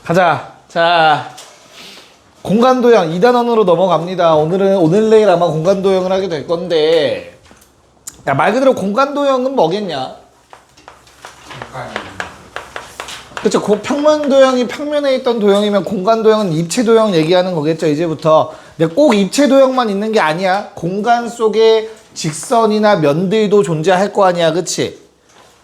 가자. 자, 공간도형 2단원으로 넘어갑니다. 오늘 내일 아마 공간도형을 하게 될 건데, 야, 말 그대로 공간도형은 뭐겠냐? 그쵸. 평면도형이 평면에 있던 도형이면 공간도형은 입체도형 얘기하는 거겠죠, 이제부터. 근데 꼭 입체도형만 있는 게 아니야. 공간 속에 직선이나 면들도 존재할 거 아니야, 그치?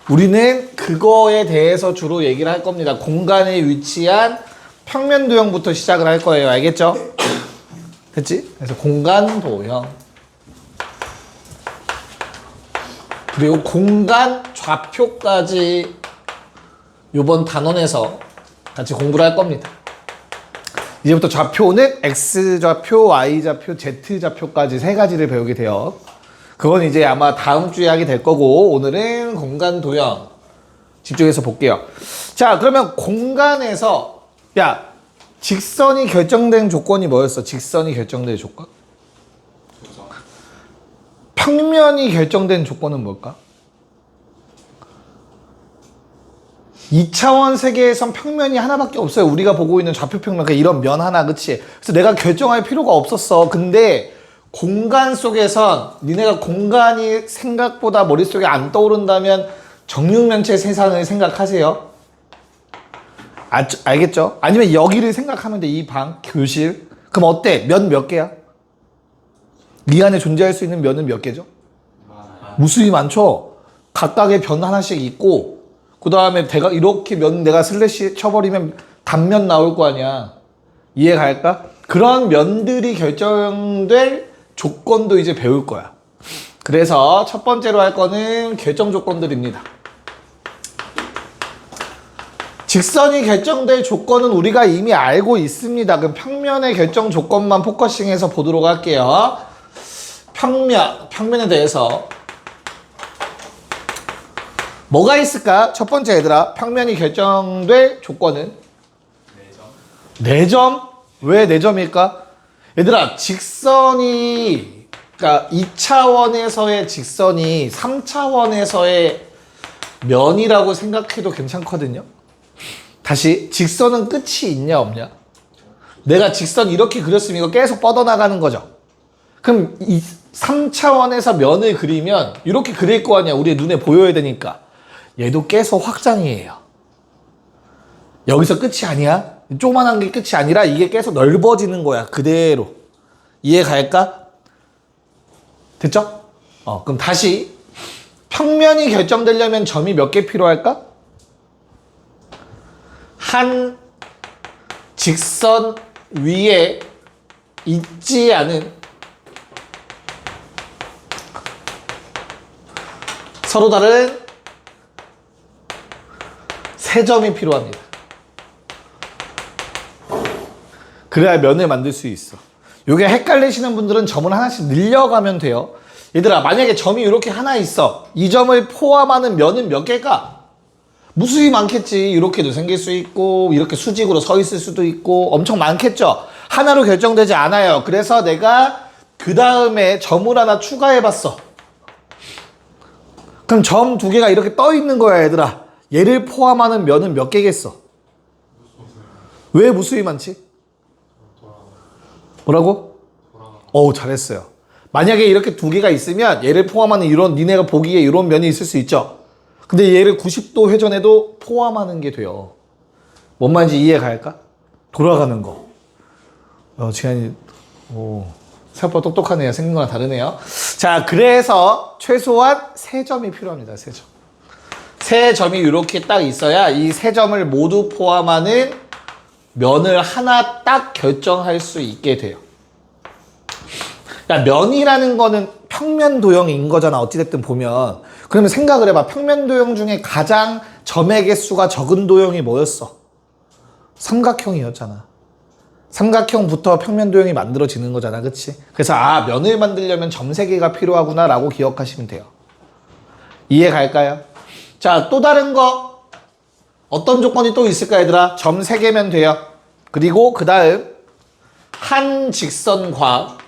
우리는 그거에 대해서 주로 얘기를 할 겁니다. 공간에 위치한 평면도형부터 시작을 할 거예요. 알겠죠? 됐지? 그래서 공간도형. 그리고 공간 좌표까지 요번 단원에서 같이 공부를 할 겁니다. 이제부터 좌표는 X좌표, Y좌표, Z좌표까지 세 가지를 배우게 돼요. 그건 이제 아마 다음 주에 하게 될 거고, 오늘은 공간도형 집중해서 볼게요. 자, 그러면 공간에서, 야, 직선이 결정된 조건이 뭐였어? 직선이 결정된 조건? 평면이 결정된 조건은 뭘까? 2차원 세계에선 평면이 하나밖에 없어요. 우리가 보고 있는 좌표평면, 그러니까 이런 면 하나, 그치? 그래서 내가 결정할 필요가 없었어. 근데 공간 속에선 니네가 공간이 생각보다 머릿속에 안 떠오른다면 정육면체 세상을 생각하세요. 알겠죠? 아니면 여기를 생각하면 돼. 이 방, 교실. 그럼 어때? 면 몇 개야? 이 안에 존재할 수 있는 면은 몇 개죠? 무수히 많죠? 각각의 변 하나씩 있고, 그 다음에 이렇게 면 내가 슬래시 쳐버리면 단면 나올 거 아니야. 이해 갈까? 그런 면들이 결정될 조건도 이제 배울 거야. 그래서 첫 번째로 할 거는 결정 조건들입니다. 직선이 결정될 조건은 우리가 이미 알고 있습니다. 그럼 평면의 결정 조건만 포커싱해서 보도록 할게요. 평면에 대해서 뭐가 있을까? 첫 번째 얘들아, 평면이 결정될 조건은 4점. 왜 4점일까? 얘들아, 직선이, 그러니까 2차원에서의 직선이 3차원에서의 면이라고 생각해도 괜찮거든요. 다시, 직선은 끝이 있냐 없냐? 내가 직선 이렇게 그렸으면 이거 계속 뻗어나가는 거죠. 그럼 이 3차원에서 면을 그리면 이렇게 그릴 거 아니야. 우리 눈에 보여야 되니까. 얘도 계속 확장이에요. 여기서 끝이 아니야. 조그만한 게 끝이 아니라 이게 계속 넓어지는 거야. 그대로. 이해 갈까? 됐죠? 그럼 다시 평면이 결정되려면 점이 몇 개 필요할까? 한 직선 위에 있지 않은 서로 다른 세 점이 필요합니다. 그래야 면을 만들 수 있어. 요게 헷갈리시는 분들은 점을 하나씩 늘려가면 돼요. 얘들아, 만약에 점이 이렇게 하나 있어. 이 점을 포함하는 면은 몇 개일까? 무수히 많겠지. 이렇게도 생길 수 있고, 이렇게 수직으로 서 있을 수도 있고, 엄청 많겠죠? 하나로 결정되지 않아요. 그래서 내가 그 다음에 점을 하나 추가해봤어. 그럼 점 2개가 이렇게 떠 있는 거야, 얘들아. 얘를 포함하는 면은 몇 개겠어? 왜 무수히 많지? 뭐라고? 잘했어요. 만약에 이렇게 2개가 있으면 얘를 포함하는 이런, 니네가 보기에 이런 면이 있을 수 있죠. 근데 얘를 90도 회전해도 포함하는 게 돼요. 뭔 말인지 이해 갈까? 돌아가는 거. 지한이, 생각보다 똑똑하네요. 생긴 거랑 다르네요. 자, 그래서 최소한 3점이 필요합니다. 3점. 3점이 이렇게 딱 있어야 이 3점을 모두 포함하는 면을 하나 딱 결정할 수 있게 돼요. 야, 면이라는 거는 평면 도형인 거잖아. 어찌됐든 보면. 그러면 생각을 해봐. 평면 도형 중에 가장 점의 개수가 적은 도형이 뭐였어? 삼각형이었잖아. 삼각형부터 평면 도형이 만들어지는 거잖아. 그치? 그래서 면을 만들려면 점 3개가 필요하구나 라고 기억하시면 돼요. 이해 갈까요? 자, 또 다른 거 어떤 조건이 또 있을까 얘들아? 점 3개면 돼요. 그리고 그 다음 한 직선과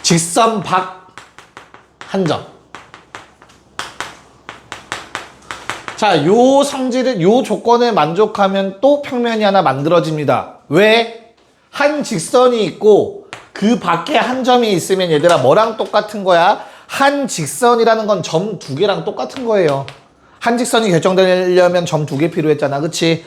직선 밖 한 점. 자, 요 성질은, 요 조건을 만족하면 또 평면이 하나 만들어집니다. 왜? 한 직선이 있고 그 밖에 한 점이 있으면 얘들아 뭐랑 똑같은 거야? 한 직선이라는 건 점 두 개랑 똑같은 거예요. 한 직선이 결정되려면 점 두 개 필요했잖아. 그치?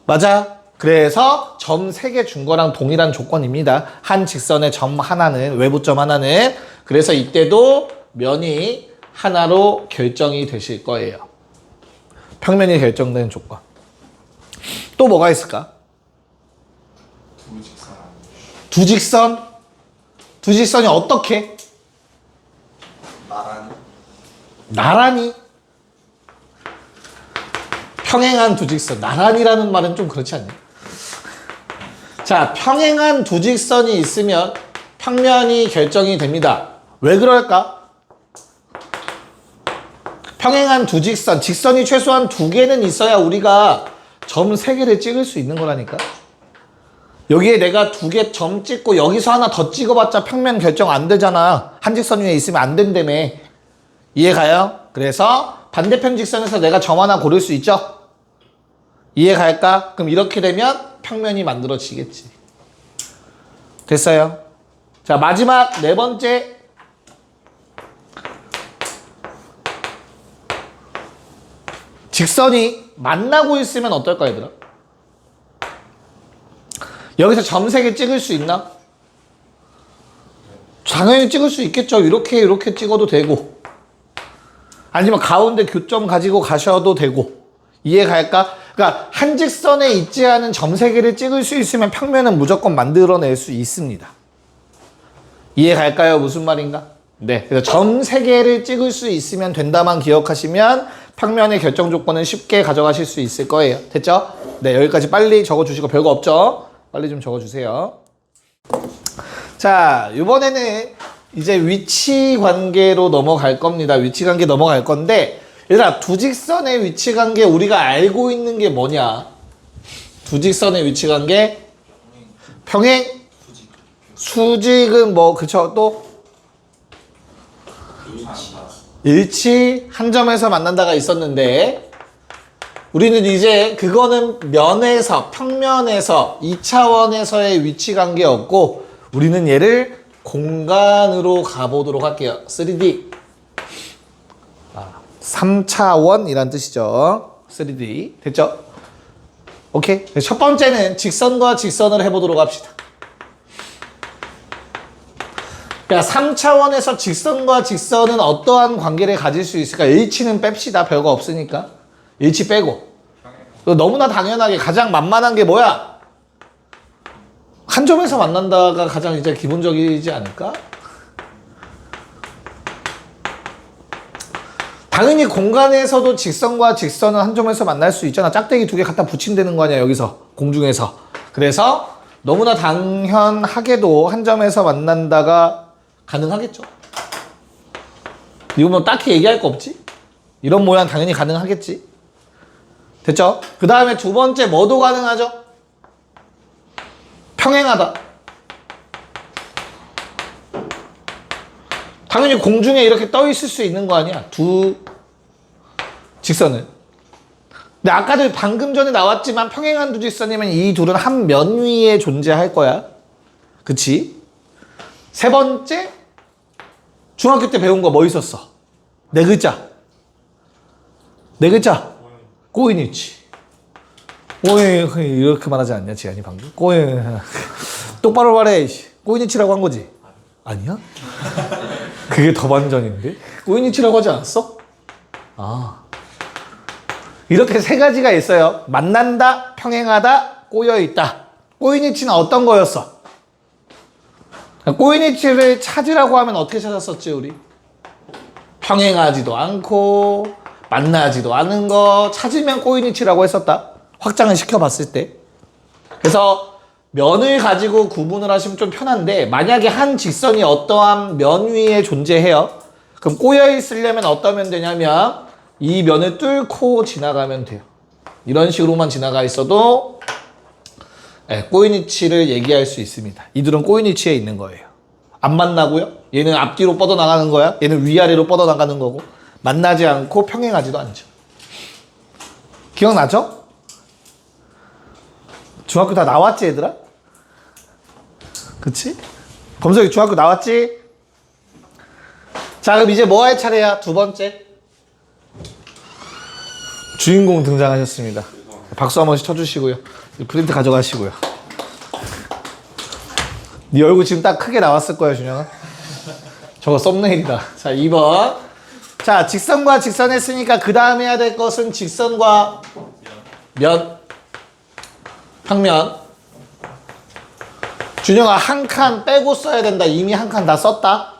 맞아? 그래서 점 세 개 준 거랑 동일한 조건입니다. 한 직선의 점 하나는, 외부점 하나는. 그래서 이때도 면이 하나로 결정이 되실 거예요. 평면이 결정되는 조건. 또 뭐가 있을까? 두 직선? 두 직선이 어떻게? 나란히? 평행한 두 직선. 나란히라는 말은 좀 그렇지 않니? 자, 평행한 두 직선이 있으면 평면이 결정이 됩니다. 왜 그럴까? 평행한 두 직선, 직선이 최소한 두 개는 있어야 우리가 점 세 개를 찍을 수 있는 거라니까. 여기에 내가 두 개 점 찍고 여기서 하나 더 찍어봤자 평면 결정 안 되잖아. 한 직선 위에 있으면 안 된다며. 이해 가요? 그래서 반대편 직선에서 내가 점 하나 고를 수 있죠? 이해 갈까? 그럼 이렇게 되면 평면이 만들어지겠지. 됐어요? 자, 마지막 네 번째. 직선이 만나고 있으면 어떨까, 얘들아? 여기서 점 세 개 찍을 수 있나? 당연히 찍을 수 있겠죠. 이렇게 찍어도 되고. 아니면 가운데 교점 가지고 가셔도 되고. 이해 갈까? 그러니까 한 직선에 있지 않은 점 세 개를 찍을 수 있으면 평면은 무조건 만들어낼 수 있습니다. 이해 갈까요? 무슨 말인가? 네. 그래서 점 세 개를 찍을 수 있으면 된다만 기억하시면 평면의 결정 조건은 쉽게 가져가실 수 있을 거예요. 됐죠? 네. 여기까지 빨리 적어주시고 별거 없죠? 빨리 좀 적어주세요. 자, 이번에는 이제 위치 관계로 넘어갈 겁니다. 위치 관계 넘어갈 건데, 얘들아, 두 직선의 위치 관계 우리가 알고 있는 게 뭐냐? 두 직선의 위치 관계? 평행? 수직은 뭐, 그쵸? 또? 일치? 한 점에서 만난다가 있었는데, 우리는 이제 그거는 면에서, 평면에서, 2차원에서의 위치 관계였고, 우리는 얘를 공간으로 가보도록 할게요. 3D. 3차원이란 뜻이죠. 3D. 됐죠? 오케이. 첫 번째는 직선과 직선을 해보도록 합시다. 그러니까 3차원에서 직선과 직선은 어떠한 관계를 가질 수 있을까? 일치는 뺍시다. 별거 없으니까. 일치 빼고. 너무나 당연하게 가장 만만한 게 뭐야? 한 점에서 만난다가 가장 이제 기본적이지 않을까? 당연히 공간에서도 직선과 직선은 한 점에서 만날 수 있잖아. 짝대기 두 개 갖다 붙이면 거 아니야, 여기서. 공중에서. 그래서 너무나 당연하게도 한 점에서 만난다가 가능하겠죠. 이거 뭐 딱히 얘기할 거 없지? 이런 모양 당연히 가능하겠지. 됐죠? 그 다음에 두 번째 뭐도 가능하죠? 평행하다. 당연히 공중에 이렇게 떠 있을 수 있는 거 아니야? 두 직선은. 근데 아까도 방금 전에 나왔지만 평행한 두 직선이면 이 둘은 한 면 위에 존재할 거야. 그치? 세 번째, 중학교 때 배운 거 뭐 있었어? 네 글자. 네 글자. 꼬인이치. 꼬인, 이렇게 말하지 않냐, 지안이 방금? 꼬인. 똑바로 말해. 꼬인이치라고 한 거지? 아니야? 그게 더 반전인데? 꼬인이치라고 하지 않았어? 아. 이렇게 세 가지가 있어요. 만난다, 평행하다, 꼬여있다. 꼬인이치는 어떤 거였어? 꼬인이치를 찾으라고 하면 어떻게 찾았었지, 우리? 평행하지도 않고, 만나지도 않은 거, 찾으면 꼬인이치라고 했었다. 확장을 시켜봤을 때. 그래서 면을 가지고 구분을 하시면 좀 편한데, 만약에 한 직선이 어떠한 면 위에 존재해요. 그럼 꼬여있으려면 어떠면 되냐면, 이 면을 뚫고 지나가면 돼요. 이런 식으로만 지나가 있어도 꼬인이치를 얘기할 수 있습니다. 이들은 꼬인이치에 있는 거예요. 안 만나고요. 얘는 앞뒤로 뻗어나가는 거야. 얘는 위아래로 뻗어나가는 거고. 만나지 않고 평행하지도 않죠. 기억나죠? 중학교 다 나왔지 얘들아? 그치? 검석이 중학교 나왔지? 자 그럼 이제 뭐 할 차례야? 두 번째 주인공 등장하셨습니다. 박수 한 번씩 쳐주시고요. 프린트 가져가시고요. 네 얼굴 지금 딱 크게 나왔을 거야 준영아. 저거 썸네일이다. 자 2번. 자 직선과 직선 했으니까 그 다음 해야 될 것은 직선과 면 평면. 준영아 한 칸 빼고 써야 된다. 이미 한 칸 다 썼다.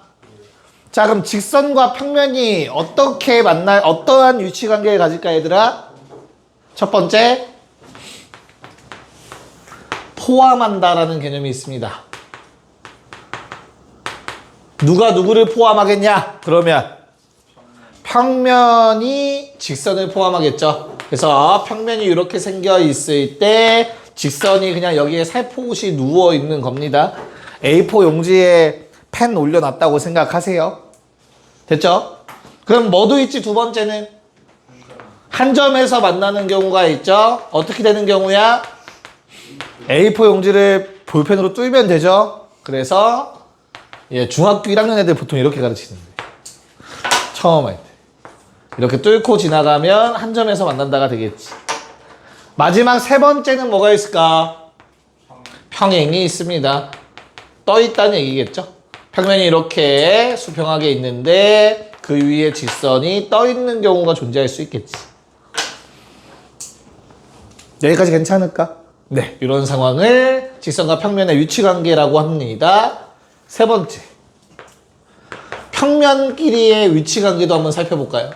자 그럼 직선과 평면이 어떻게 만날 어떠한 위치관계를 가질까 얘들아? 첫 번째 포함한다라는 개념이 있습니다. 누가 누구를 포함하겠냐? 그러면 평면이 직선을 포함하겠죠. 그래서 평면이 이렇게 생겨 있을 때 직선이 그냥 여기에 살포시 누워 있는 겁니다. A4 용지에 펜 올려놨다고 생각하세요. 됐죠? 그럼 뭐도 있지 두 번째는? 한 점에서 만나는 경우가 있죠? 어떻게 되는 경우야? A4 용지를 볼펜으로 뚫으면 되죠? 그래서 예, 중학교 1학년 애들 보통 이렇게 가르치는데 처음 할 때 이렇게 뚫고 지나가면 한 점에서 만난다가 되겠지. 마지막 세 번째는 뭐가 있을까? 평행이 있습니다. 떠 있다는 얘기겠죠? 평면이 이렇게 수평하게 있는데 그 위에 직선이 떠 있는 경우가 존재할 수 있겠지. 여기까지 괜찮을까? 네, 이런 상황을 직선과 평면의 위치관계라고 합니다. 세 번째, 평면끼리의 위치관계도 한번 살펴볼까요?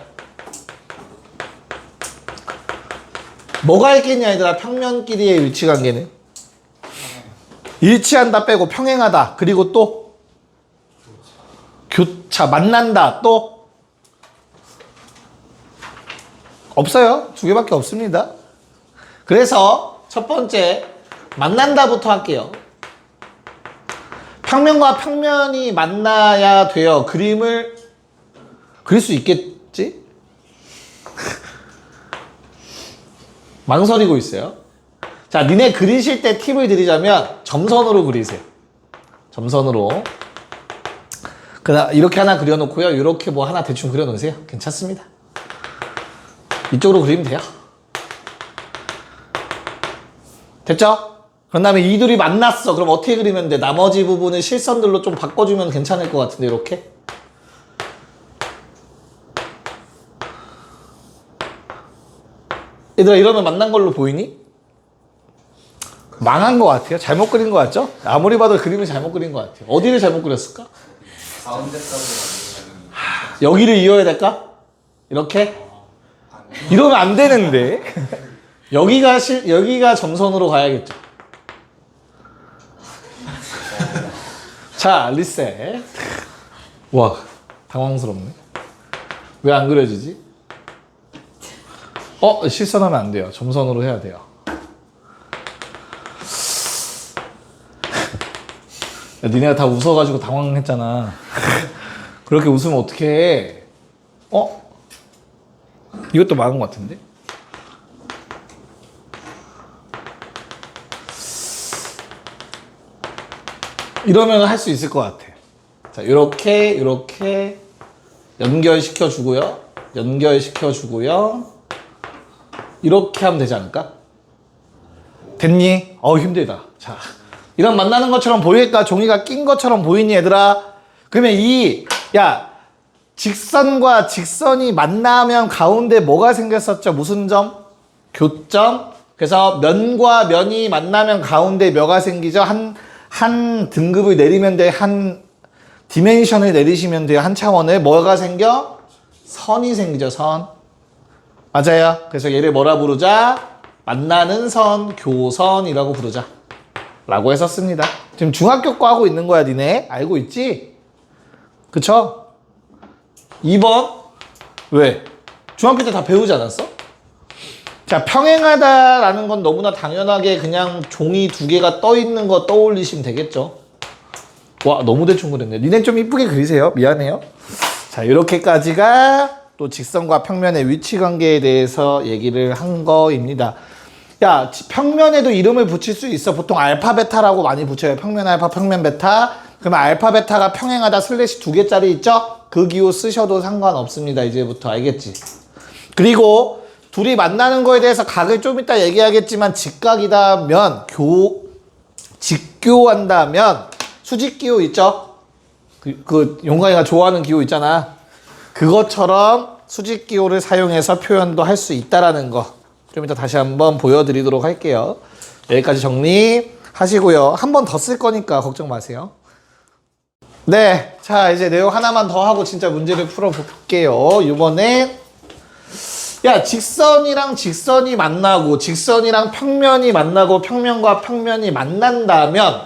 뭐가 있겠냐 얘들아? 평면끼리의 위치관계는 일치한다 빼고 평행하다 그리고 또 교차 만난다 또 없어요. 두 개밖에 없습니다. 그래서 첫 번째 만난다부터 할게요. 평면과 평면이 만나야 돼요. 그림을 그릴 수 있겠지? 망설이고 있어요. 자, 니네 그리실 때 팁을 드리자면 점선으로 그리세요. 점선으로. 이렇게 하나 그려놓고요. 이렇게 뭐 하나 대충 그려놓으세요. 괜찮습니다. 이쪽으로 그리면 돼요. 됐죠? 그런 다음에 이 둘이 만났어. 그럼 어떻게 그리면 돼? 나머지 부분을 실선들로 좀 바꿔주면 괜찮을 것 같은데 이렇게. 얘들아 이러면 만난 걸로 보이니? 망한 것 같아요. 잘못 그린 것 같죠? 아무리 봐도 그림을 잘못 그린 것 같아요. 어디를 잘못 그렸을까? 여기를 이어야 될까? 이렇게? 이러면 안 되는데. 여기가 점선으로 가야겠죠. 자, 리셋. 와, 당황스럽네. 왜 안 그려지지? 실선하면 안 돼요. 점선으로 해야 돼요. 야, 니네가 다 웃어가지고 당황했잖아. 그렇게 웃으면 어떡해. 이것도 막은 것 같은데? 이러면 할 수 있을 것 같아. 자, 이렇게 연결시켜 주고요. 이렇게 하면 되지 않을까? 됐니? 힘들다. 자, 이런 만나는 것처럼 보일까? 종이가 낀 것처럼 보이니 얘들아? 그러면 직선과 직선이 만나면 가운데 뭐가 생겼었죠? 무슨 점? 교점. 그래서 면과 면이 만나면 가운데 뭐가 생기죠? 한 등급을 내리면 돼. 한 디멘션을 내리시면 돼요. 한 차원을. 뭐가 생겨? 선이 생기죠. 선. 맞아요. 그래서 얘를 뭐라 부르자? 만나는 선, 교선이라고 부르자. 라고 했었습니다. 지금 중학교 거 하고 있는 거야, 니네. 알고 있지? 그쵸? 2번. 왜? 중학교 때 다 배우지 않았어? 자, 평행하다라는 건 너무나 당연하게 그냥 종이 두 개가 떠 있는 거 떠올리시면 되겠죠. 와, 너무 대충 그렸네. 니네 좀 이쁘게 그리세요. 미안해요. 자, 이렇게까지가 또 직선과 평면의 위치 관계에 대해서 얘기를 한 거입니다. 야, 평면에도 이름을 붙일 수 있어. 보통 알파 베타라고 많이 붙여요. 평면 알파, 평면 베타. 그러면 알파 베타가 평행하다 슬래시 2개짜리 있죠? 그 기호 쓰셔도 상관없습니다. 이제부터 알겠지? 그리고 둘이 만나는 거에 대해서 각을 좀 이따 얘기하겠지만 직각이다면 직교한다면 수직기호 있죠? 그 용광이가 좋아하는 기호 있잖아. 그것처럼 수직기호를 사용해서 표현도 할 수 있다라는 거. 좀 이따 다시 한번 보여드리도록 할게요. 여기까지 정리하시고요. 한 번 더 쓸 거니까 걱정 마세요. 네, 자 이제 내용 하나만 더 하고 진짜 문제를 풀어볼게요. 이번에 야, 직선이랑 직선이 만나고 직선이랑 평면이 만나고 평면과 평면이 만난다면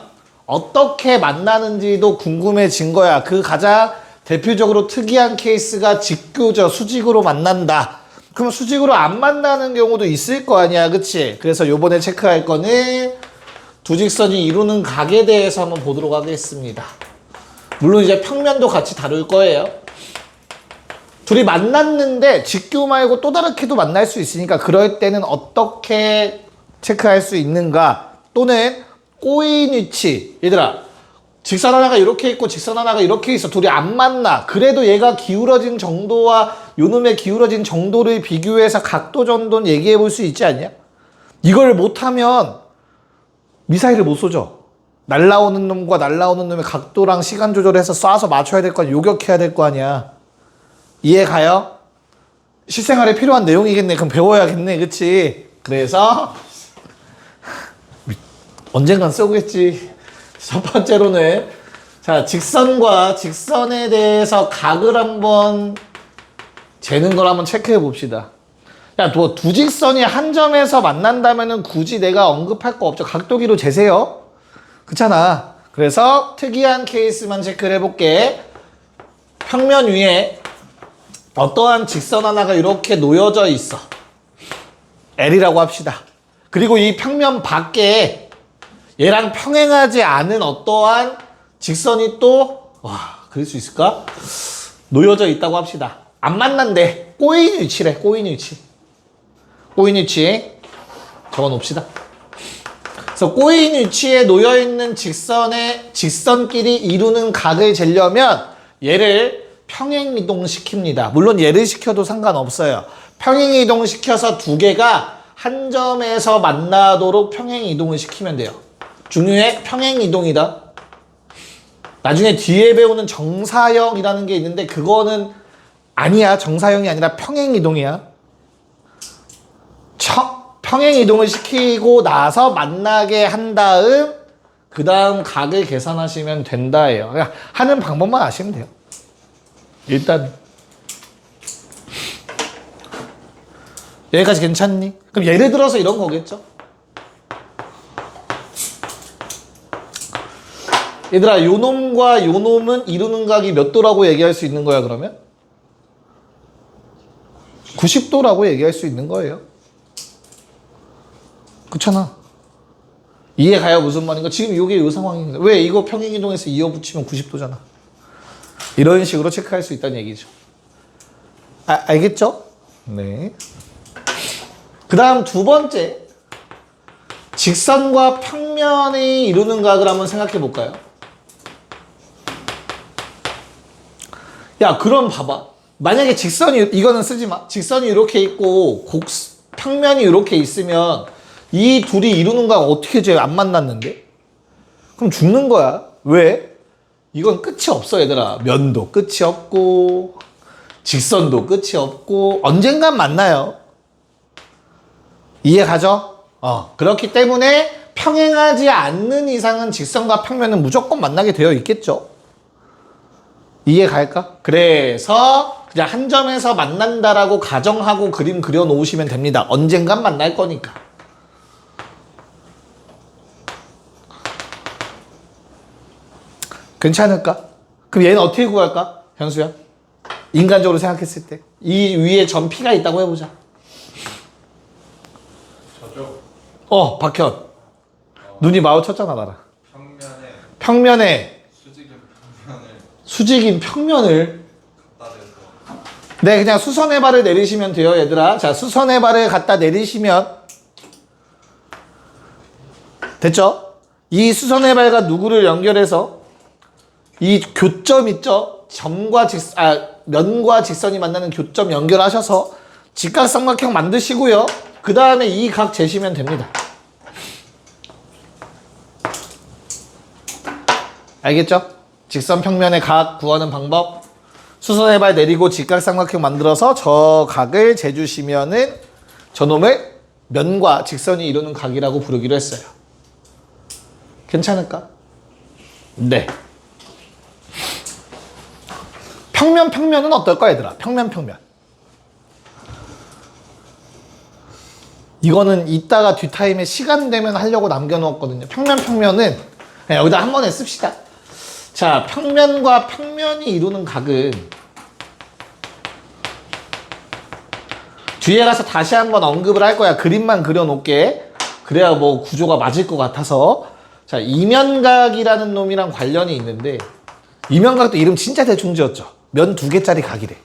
어떻게 만나는지도 궁금해진 거야. 그 가장 대표적으로 특이한 케이스가 직교죠. 수직으로 만난다. 그럼 수직으로 안 만나는 경우도 있을 거 아니야, 그치? 그래서 요번에 체크할 거는 두 직선이 이루는 각에 대해서 한번 보도록 하겠습니다. 물론 이제 평면도 같이 다룰 거예요. 둘이 만났는데 직교 말고 또 다르게도 만날 수 있으니까 그럴 때는 어떻게 체크할 수 있는가? 또는 꼬인 위치. 얘들아, 직선 하나가 이렇게 있고 직선 하나가 이렇게 있어. 둘이 안 만나. 그래도 얘가 기울어진 정도와 요놈의 기울어진 정도를 비교해서 각도 정도는 얘기해 볼 수 있지 않냐? 이걸 못하면 미사일을 못 쏘죠. 날라오는 놈과 날라오는 놈의 각도랑 시간 조절해서 쏴서 맞춰야 될 거 아니야. 요격해야 될 거 아니야. 이해 가요? 실생활에 필요한 내용이겠네. 그럼 배워야겠네. 그치? 그래서 언젠간 써보겠지. 첫 번째로는 자, 직선과 직선에 대해서 각을 한번 재는 걸 한번 체크해 봅시다. 야, 두 직선이 한 점에서 만난다면은 굳이 내가 언급할 거 없죠. 각도기로 재세요. 그렇잖아. 그래서 특이한 케이스만 체크를 해볼게. 평면 위에 어떠한 직선 하나가 이렇게 놓여져 있어. L이라고 합시다. 그리고 이 평면 밖에 얘랑 평행하지 않은 어떠한 직선이 또, 그럴 수 있을까? 놓여져 있다고 합시다. 안 만난대. 꼬인 위치래, 꼬인 위치. 꼬인 위치. 적어 놓읍시다. 그래서 꼬인 위치에 놓여있는 직선끼리 이루는 각을 재려면 얘를 평행이동 시킵니다. 물론 얘를 시켜도 상관없어요. 평행이동 시켜서 두 개가 한 점에서 만나도록 평행이동을 시키면 돼요. 중요해. 평행이동이다. 나중에 뒤에 배우는 정사형이라는 게 있는데 그거는 아니야. 정사형이 아니라 평행이동이야. 평행이동을 시키고 나서 만나게 한 다음 그 다음 각을 계산하시면 된다예요. 그냥 하는 방법만 아시면 돼요. 일단 여기까지 괜찮니? 그럼 예를 들어서 이런 거겠죠? 얘들아, 요 놈과 요 놈은 이루는 각이 몇 도라고 얘기할 수 있는 거야, 그러면? 90도라고 얘기할 수 있는 거예요. 그렇잖아. 이해가요? 무슨 말인가? 지금 이게 요 상황입니다. 왜? 이거 평행이동에서 이어붙이면 90도잖아. 이런 식으로 체크할 수 있다는 얘기죠. 알겠죠? 네. 그 다음 두 번째. 직선과 평면이 이루는 각을 한번 생각해 볼까요? 야, 그럼 봐봐. 만약에 이거는 쓰지 마. 직선이 이렇게 있고, 평면이 이렇게 있으면, 이 둘이 이루는 각 어떻게 쟤 안 만났는데? 그럼 죽는 거야. 왜? 이건 끝이 없어, 얘들아. 면도 끝이 없고, 직선도 끝이 없고, 언젠간 만나요. 이해 가죠? 그렇기 때문에 평행하지 않는 이상은 직선과 평면은 무조건 만나게 되어 있겠죠. 이해 갈까? 그래서 그냥 한 점에서 만난다라고 가정하고 그림 그려 놓으시면 됩니다. 언젠간 만날 거니까. 괜찮을까? 그럼 얘는 어떻게 구할까? 현수야? 인간적으로 생각했을 때. 이 위에 점 P가 있다고 해보자. 저죠? 박현. 눈이 마주쳤잖아, 나랑. 평면에 수직인 평면을 네, 그냥 수선의 발을 내리시면 돼요, 얘들아. 자, 수선의 발을 갖다 내리시면 됐죠? 이 수선의 발과 누구를 연결해서 이 교점 있죠? 면과 직선이 만나는 교점 연결하셔서 직각삼각형 만드시고요. 그 다음에 이 각 재시면 됩니다. 알겠죠? 직선 평면의 각 구하는 방법. 수선의 발 내리고 직각삼각형 만들어서 저 각을 재주시면은 저놈을 면과 직선이 이루는 각이라고 부르기로 했어요. 괜찮을까? 네. 평면은 어떨까, 얘들아? 평면. 이거는 이따가 뒷타임에 시간 되면 하려고 남겨놓았거든요. 평면은 여기다 한 번에 씁시다. 자, 평면과 평면이 이루는 각은 뒤에 가서 다시 한번 언급을 할 거야. 그림만 그려놓게. 그래야 뭐 구조가 맞을 것 같아서. 자, 이면각이라는 놈이랑 관련이 있는데 이면각도 이름 진짜 대충 지었죠. 면 2개짜리 각이래.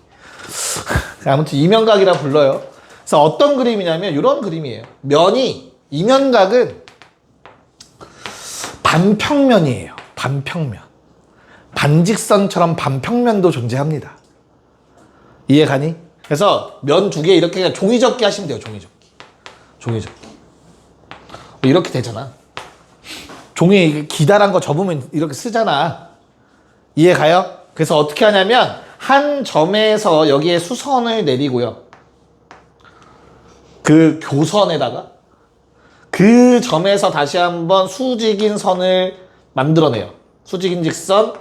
아무튼 이면각이라 불러요. 그래서 어떤 그림이냐면 이런 그림이에요. 이면각은 반평면이에요. 반평면. 반직선처럼 반평면도 존재합니다. 이해 가니? 그래서 면 2개 이렇게 그냥 종이접기 하시면 돼요. 종이접기. 이렇게 되잖아. 종이 기다란 거 접으면 이렇게 쓰잖아. 이해 가요? 그래서 어떻게 하냐면 한 점에서 여기에 수선을 내리고요. 그 교선에다가 그 점에서 다시 한번 수직인 선을 만들어내요. 수직인 직선.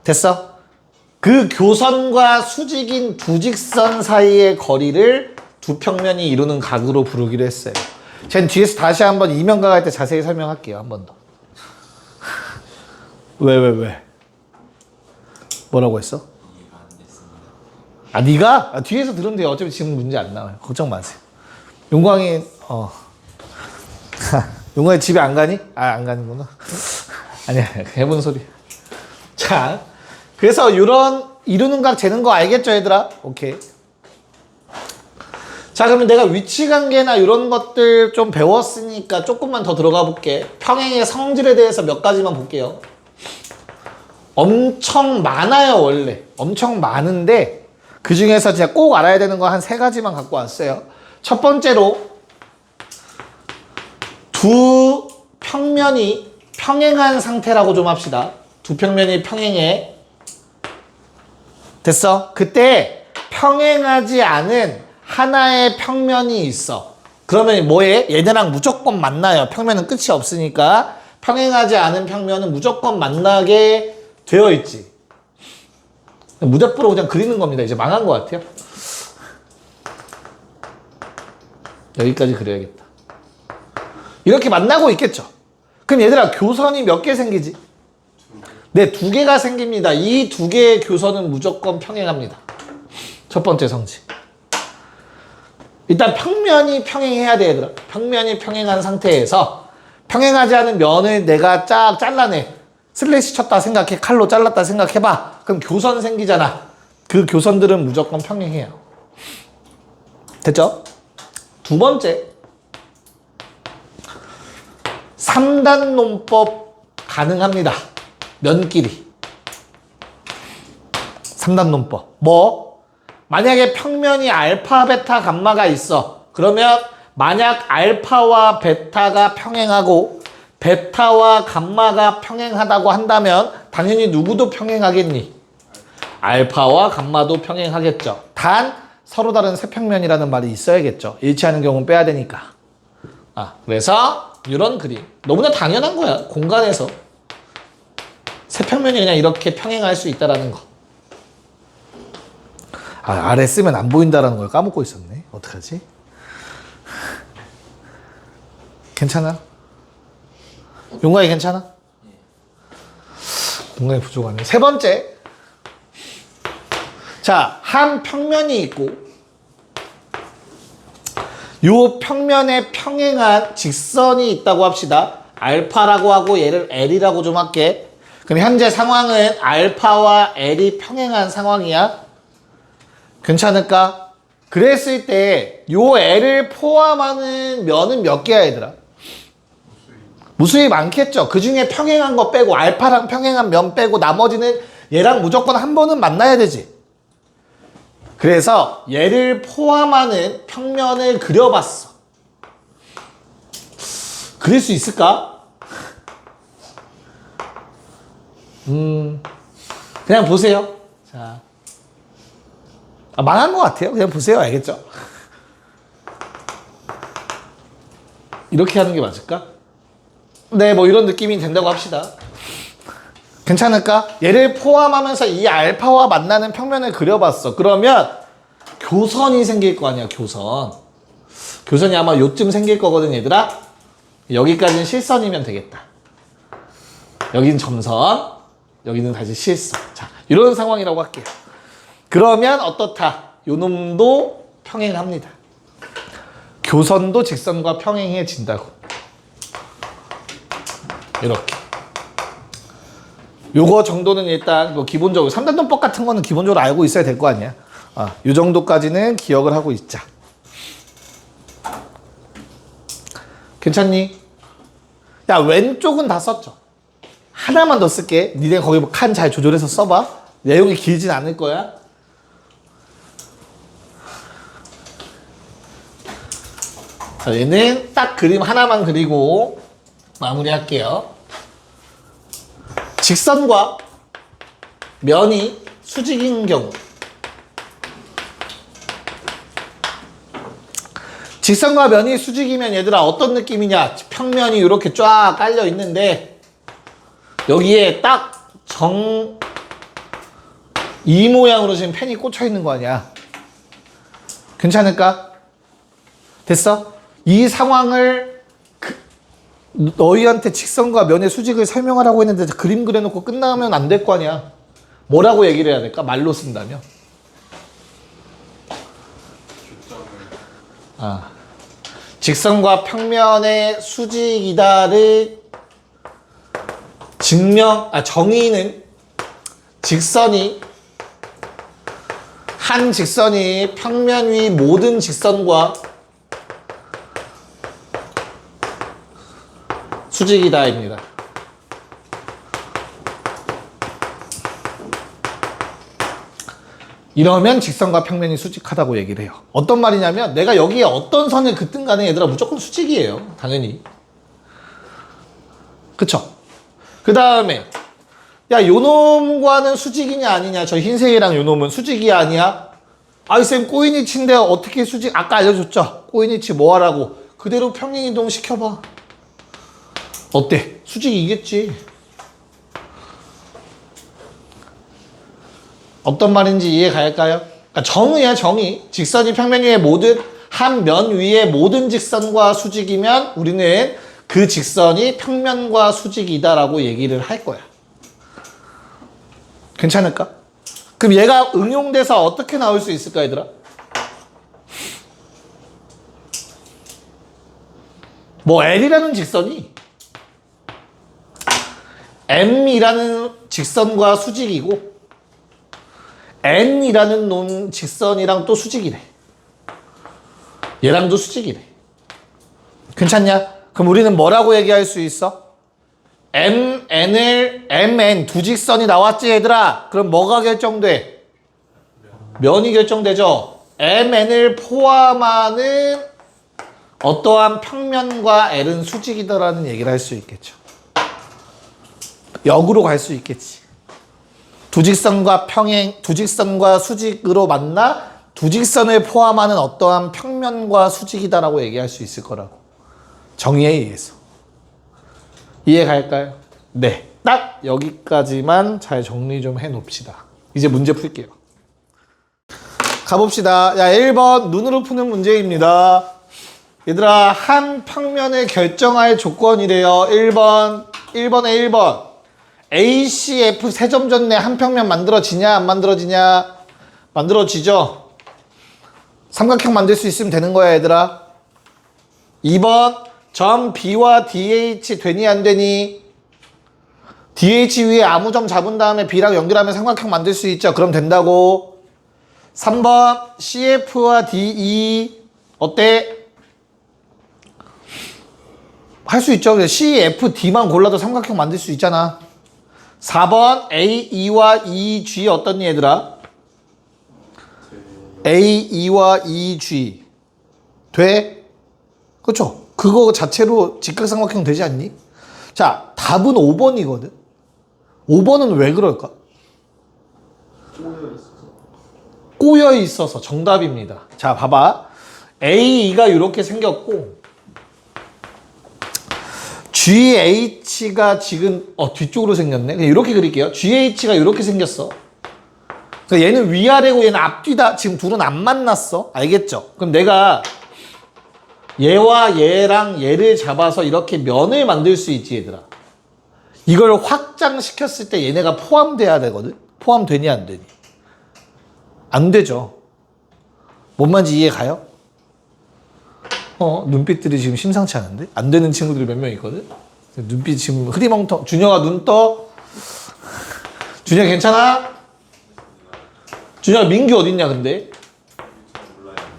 됐어? 그 교선과 수직인 두 직선 사이의 거리를 두 평면이 이루는 각으로 부르기로 했어요. 전 뒤에서 다시 한번 이면각 할 때 자세히 설명할게요. 한 번 더. 왜? 뭐라고 했어? 아, 네가? 뒤에서 들으면 돼요. 어차피 지금 문제 안 나와요. 걱정 마세요. 용광이 용광이 집에 안 가니? 안 가는구나. 아니야, 해본 소리. 자, 그래서 이루는 각 재는 거 알겠죠, 얘들아? 오케이. 자, 그러면 내가 위치관계나 이런 것들 좀 배웠으니까 조금만 더 들어가 볼게. 평행의 성질에 대해서 몇 가지만 볼게요. 엄청 많아요, 원래. 엄청 많은데 그 중에서 제가 꼭 알아야 되는 거 한 3가지만 갖고 왔어요. 첫 번째로 두 평면이 평행한 상태라고 좀 합시다. 두 평면이 평행해. 됐어? 그때 평행하지 않은 하나의 평면이 있어. 그러면 뭐해? 얘네랑 무조건 만나요. 평면은 끝이 없으니까. 평행하지 않은 평면은 무조건 만나게 되어 있지. 무대뽀로 그냥 그리는 겁니다. 이제 망한 것 같아요. 여기까지 그려야겠다. 이렇게 만나고 있겠죠. 그럼 얘들아, 교선이 몇 개 생기지? 네, 2개가 생깁니다. 이 2개의 교선은 무조건 평행합니다. 첫 번째 성질. 일단 평면이 평행해야 돼, 얘들아. 평면이 평행한 상태에서 평행하지 않은 면을 내가 쫙 잘라내. 슬래시 쳤다 생각해. 칼로 잘랐다 생각해봐. 그럼 교선 생기잖아. 그 교선들은 무조건 평행해요. 됐죠? 두 번째, 3단 논법 가능합니다. 면끼리. 3단 논법. 뭐? 만약에 평면이 알파, 베타, 감마가 있어. 그러면 만약 알파와 베타가 평행하고 베타와 감마가 평행하다고 한다면 당연히 누구도 평행하겠니? 알파와 감마도 평행하겠죠. 단 서로 다른 세평면이라는 말이 있어야겠죠. 일치하는 경우는 빼야 되니까. 그래서 이런 그림. 너무나 당연한 거야. 공간에서 세평면이 그냥 이렇게 평행할 수 있다는 거. 아래 쓰면 안 보인다는 걸 까먹고 있었네. 어떡하지? 괜찮아? 용광이 괜찮아? 용광이 부족하네. 세 번째. 자, 한 평면이 있고 요 평면에 평행한 직선이 있다고 합시다. 알파라고 하고 얘를 L이라고 좀 할게. 그럼 현재 상황은 알파와 L이 평행한 상황이야. 괜찮을까? 그랬을 때 요 L을 포함하는 면은 몇 개야 얘들아? 무수히 많겠죠. 그 중에 평행한 거 빼고 알파랑 평행한 면 빼고 나머지는 얘랑 무조건 한 번은 만나야 되지. 그래서 얘를 포함하는 평면을 그려봤어. 그릴 수 있을까? 그냥 보세요. 자, 망한 것 같아요. 그냥 보세요. 알겠죠? 이렇게 하는 게 맞을까? 네, 뭐 이런 느낌이 된다고 합시다. 괜찮을까? 얘를 포함하면서 이 알파와 만나는 평면을 그려봤어. 그러면 교선이 생길 거 아니야, 교선. 교선이 아마 요쯤 생길 거거든, 얘들아. 여기까지는 실선이면 되겠다. 여기는 점선, 여기는 다시 실선. 자, 이런 상황이라고 할게요. 그러면 어떻다? 요 놈도 평행합니다. 교선도 직선과 평행해진다고. 이렇게. 요거 정도는 일단 뭐 기본적으로 3단원법 같은 거는 기본적으로 알고 있어야 될 거 아니야. 요 정도까지는 기억을 하고 있자. 괜찮니? 야, 왼쪽은 다 썼죠. 하나만 더 쓸게. 니네 거기 뭐 칸 잘 조절해서 써봐. 내용이 길진 않을 거야. 자, 얘는 딱 그림 하나만 그리고 마무리할게요. 직선과 면이 수직인 경우. 직선과 면이 수직이면 얘들아 어떤 느낌이냐? 평면이 이렇게 쫙 깔려 있는데 여기에 딱 이 모양으로 지금 펜이 꽂혀 있는 거 아니야? 괜찮을까? 됐어? 이 상황을 너희한테 직선과 면의 수직을 설명하라고 했는데 그림 그려놓고 끝나면 안 될 거 아니야? 뭐라고 얘기를 해야 될까? 말로 쓴다면? 직선과 평면의 수직이다를 정의는 한 직선이 평면 위 모든 직선과 수직이다입니다. 이러면 직선과 평면이 수직하다고 얘기를 해요. 어떤 말이냐면 내가 여기에 어떤 선을 긋든 간에 얘들아 무조건 수직이에요. 당연히. 그쵸? 그 다음에 야, 요놈과는 수직이냐 아니냐. 저 흰색이랑 요놈은 수직이야 아니야? 아이 쌤 꼬이니치인데 어떻게 수직? 아까 알려줬죠? 꼬이니치 뭐 하라고? 그대로 평행이동 시켜봐. 어때? 수직이겠지. 어떤 말인지 이해 갈까요? 그러니까 정의야, 정의. 직선이 평면 위의 모든 한 면 위의 모든 직선과 수직이면 우리는 그 직선이 평면과 수직이다라고 얘기를 할 거야. 괜찮을까? 그럼 얘가 응용돼서 어떻게 나올 수 있을까, 얘들아? 뭐 L이라는 직선이 M이라는 직선과 수직이고 N이라는 놈 직선이랑 또 수직이래. 얘랑도 수직이래. 괜찮냐? 그럼 우리는 뭐라고 얘기할 수 있어? MN 두 직선이 나왔지 얘들아? 그럼 뭐가 결정돼? 면이 결정되죠. MN을 포함하는 어떠한 평면과 L은 수직이다라는 얘기를 할 수 있겠죠. 역으로 갈 수 있겠지. 두 직선과 수직으로 만나 두 직선을 포함하는 어떠한 평면과 수직이다라고 얘기할 수 있을 거라고. 정의에 의해서. 이해 갈까요? 네. 딱 여기까지만 잘 정리 좀 해 놓읍시다. 이제 문제 풀게요. 가봅시다. 야, 1번 눈으로 푸는 문제입니다. 얘들아, 한 평면을 결정할 조건이래요. 1번에 1번. ACF 세 점 전에 한 평면 만들어지냐 안 만들어지냐? 만들어지죠. 삼각형 만들 수 있으면 되는 거야 얘들아. 2번 점 B와 DH 되니 안 되니? DH 위에 아무 점 잡은 다음에 B랑 연결하면 삼각형 만들 수 있죠. 그럼 된다고. 3번 CF와 DE 어때? 할 수 있죠. CFD만 골라도 삼각형 만들 수 있잖아. 4번 AE와 EG 어떻니 얘들아? AE와 EG 돼? 그렇죠? 그거 자체로 직각삼각형 되지 않니? 자, 답은 5번이거든. 5번은 왜 그럴까? 꼬여 있어서 정답입니다. 자, 봐봐. AE가 이렇게 생겼고 GH가 지금 뒤쪽으로 생겼네. 그냥 이렇게 그릴게요. GH가 이렇게 생겼어. 그러니까 얘는 위아래고 얘는 앞뒤다. 지금 둘은 안 만났어. 알겠죠? 그럼 내가 얘와 얘랑 얘를 잡아서 이렇게 면을 만들 수 있지 얘들아. 이걸 확장시켰을 때 얘네가 포함돼야 되거든. 포함되니 안 되니? 안 되죠. 뭔 말인지 이해 가요? 눈빛들이 지금 심상치 않은데? 안 되는 친구들이 몇 명 있거든? 눈빛 지금 흐리멍텅. 준영아 눈 떠. 준영 괜찮아? 준영아 민규 어딨냐 근데?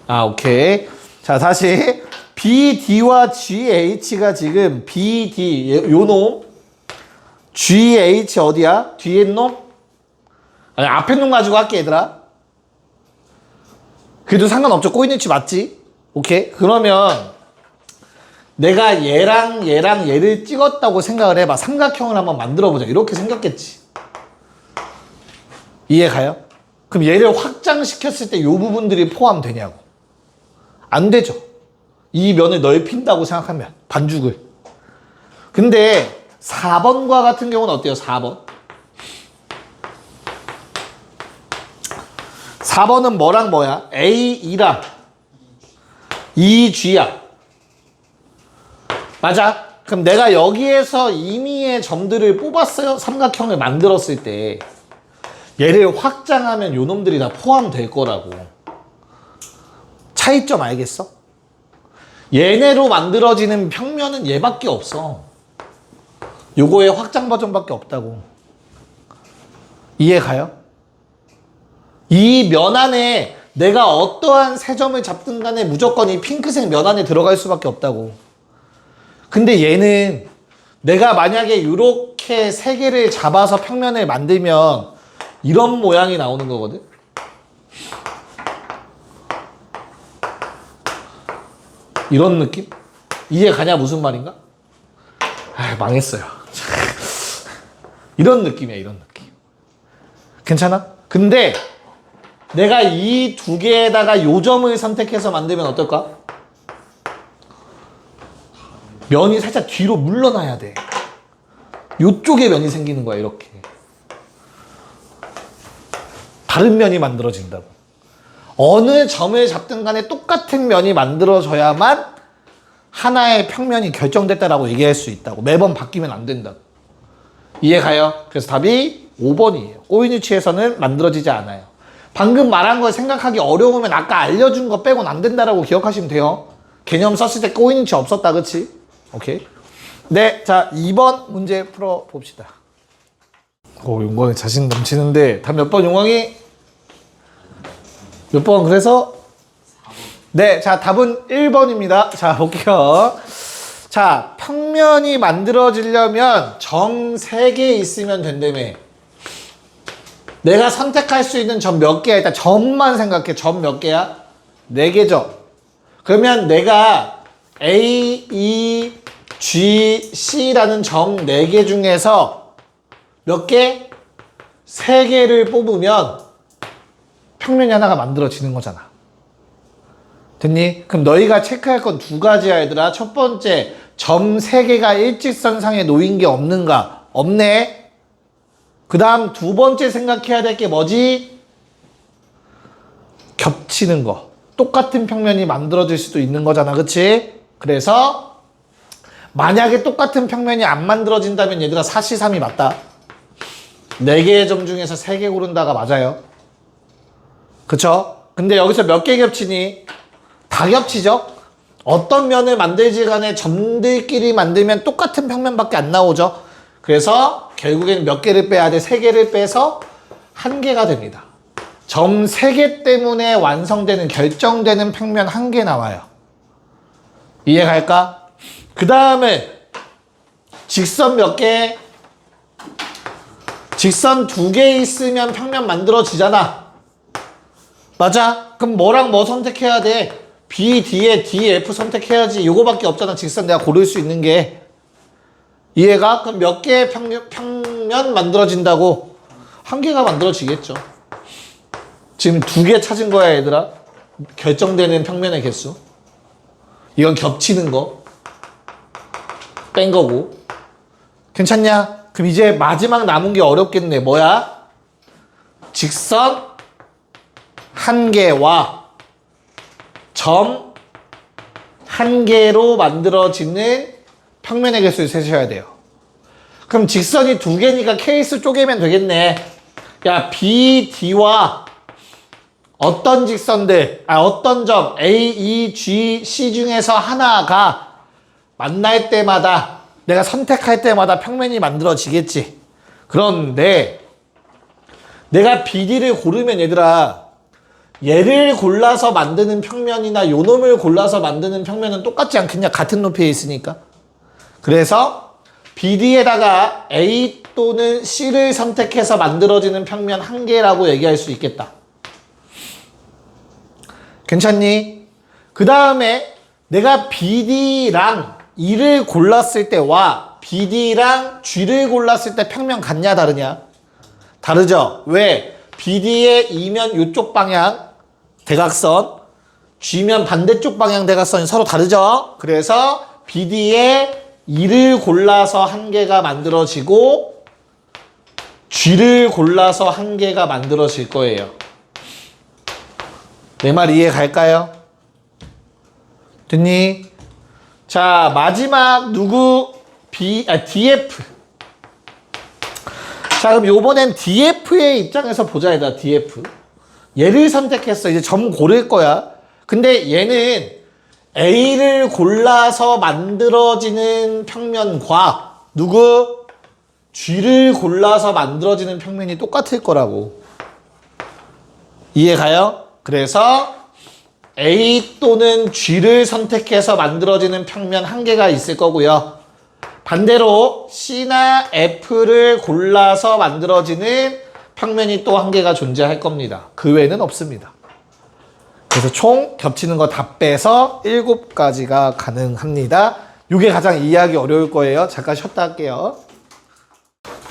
아 오케이. 자 다시 BD와 GH가 지금 BD 요 놈 GH 어디야? 뒤에 놈? 아니 앞에 놈 가지고 할게 얘들아. 그래도 상관없죠. 꼬이는 치 맞지? 오케이? 그러면 내가 얘랑 얘를 찍었다고 생각을 해봐. 삼각형을 한번 만들어보자. 이렇게 생겼겠지. 이해 가요? 그럼 얘를 확장시켰을 때 이 부분들이 포함되냐고. 안 되죠. 이 면을 넓힌다고 생각하면 반죽을. 근데 4번과 같은 경우는 어때요? 4번. 4번은 뭐랑 뭐야? AE랑 EG야. 맞아? 그럼 내가 여기에서 임의의 점들을 뽑았어요. 삼각형을 만들었을 때 얘를 확장하면 요 놈들이 다 포함될 거라고. 차이점 알겠어? 얘네로 만들어지는 평면은 얘밖에 없어. 요거의 확장 버전밖에 없다고. 이해 가요? 이 면 안에 내가 어떠한 세 점을 잡든 간에 무조건 이 핑크색 면 안에 들어갈 수밖에 없다고. 근데 얘는 내가 만약에 이렇게 세 개를 잡아서 평면을 만들면 이런 모양이 나오는 거거든. 이런 느낌? 이해 가냐 무슨 말인가? 아 망했어요. 이런 느낌이야 이런 느낌. 괜찮아? 근데 내가 이 두 개에다가 요점을 선택해서 만들면 어떨까? 면이 살짝 뒤로 물러나야 돼. 요쪽에 면이 생기는 거야 이렇게. 다른 면이 만들어진다고. 어느 점을 잡든 간에 똑같은 면이 만들어져야만 하나의 평면이 결정됐다라고 얘기할 수 있다고. 매번 바뀌면 안 된다고. 이해 가요? 그래서 답이 5번이에요. 꼬인 위치에서는 만들어지지 않아요. 방금 말한 걸 생각하기 어려우면 아까 알려준 거 빼곤 안 된다라고 기억하시면 돼요. 개념 썼을 때 꼬인 위치 없었다, 그치? 오케이. 네, 자 2번 문제 풀어봅시다. 용광이 자신 넘치는데 답 몇 번 용광이? 몇 번 그래서? 네, 자 답은 1번입니다. 자 볼게요. 자 평면이 만들어지려면 점 3개 있으면 된다며. 내가 선택할 수 있는 점 몇 개야? 일단 점만 생각해. 점 몇 개야? 4개죠. 그러면 내가 A, E, G, C라는 점 4개 중에서 몇 개? 3개를 뽑으면 평면이 하나가 만들어지는 거잖아. 됐니? 그럼 너희가 체크할 건 2가지야 얘들아. 첫 번째, 점 3개가 일직선상에 놓인 게 없는가? 없네. 그 다음 2번째 생각해야 될 게 뭐지? 겹치는 거. 똑같은 평면이 만들어질 수도 있는 거잖아. 그치? 그래서 만약에 똑같은 평면이 안 만들어진다면 얘들아 사시삼이 맞다. 4개의 점 중에서 3개 고른다가 맞아요. 그쵸? 근데 여기서 몇 개 겹치니? 다 겹치죠? 어떤 면을 만들지 간에 점들끼리 만들면 똑같은 평면밖에 안 나오죠? 그래서 결국에는 몇 개를 빼야 돼? 3개를 빼서 1개가 됩니다. 점 3개 때문에 완성되는 결정되는 평면 1개 나와요. 이해갈까? 그 다음에 직선 몇 개? 직선 2개 있으면 평면 만들어지잖아. 맞아? 그럼 뭐랑 뭐 선택해야 돼? B, D에 D, F 선택해야지. 요거밖에 없잖아. 직선 내가 고를 수 있는 게. 이해가? 그럼 몇 개의 평면 만들어진다고? 1개가 만들어지겠죠. 지금 2개 찾은 거야, 얘들아. 결정되는 평면의 개수. 이건 겹치는 거. 뺀 거고. 괜찮냐? 그럼 이제 마지막 남은 게 어렵겠네. 뭐야? 직선 1개와 점 1개로 만들어지는 평면의 개수를 세셔야 돼요. 그럼 직선이 2개니까 케이스 쪼개면 되겠네. 야, B, D와 어떤 직선들, 어떤 점 A, E, G, C 중에서 하나가 만날 때마다 내가 선택할 때마다 평면이 만들어지겠지. 그런데 내가 BD를 고르면 얘들아, 얘를 골라서 만드는 평면이나 요 놈을 골라서 만드는 평면은 똑같지 않겠냐? 같은 높이에 있으니까. 그래서 BD에다가 A 또는 C를 선택해서 만들어지는 평면 1개라고 얘기할 수 있겠다. 괜찮니? 그 다음에 내가 BD랑 E를 골랐을 때와 BD랑 G를 골랐을 때 평면 같냐 다르냐? 다르죠? 왜? BD의 E면 이쪽 방향 대각선, G면 반대쪽 방향 대각선이 서로 다르죠? 그래서 BD의 E를 골라서 1개가 만들어지고 G를 골라서 1개가 만들어질 거예요. 내 말 이해 갈까요? 됐니? 자, 마지막 누구? DF. 자, 그럼 요번엔 DF의 입장에서 보자, 얘들아. DF. 얘를 선택했어. 이제 점 고를 거야. 근데 얘는 A를 골라서 만들어지는 평면과 누구? G를 골라서 만들어지는 평면이 똑같을 거라고. 이해 가요? 그래서 A 또는 G를 선택해서 만들어지는 평면 1개가 있을 거고요. 반대로 C나 F를 골라서 만들어지는 평면이 또 1개가 존재할 겁니다. 그 외에는 없습니다. 그래서 총 겹치는 거 다 빼서 7가지가 가능합니다. 이게 가장 이해하기 어려울 거예요. 잠깐 쉬었다 할게요.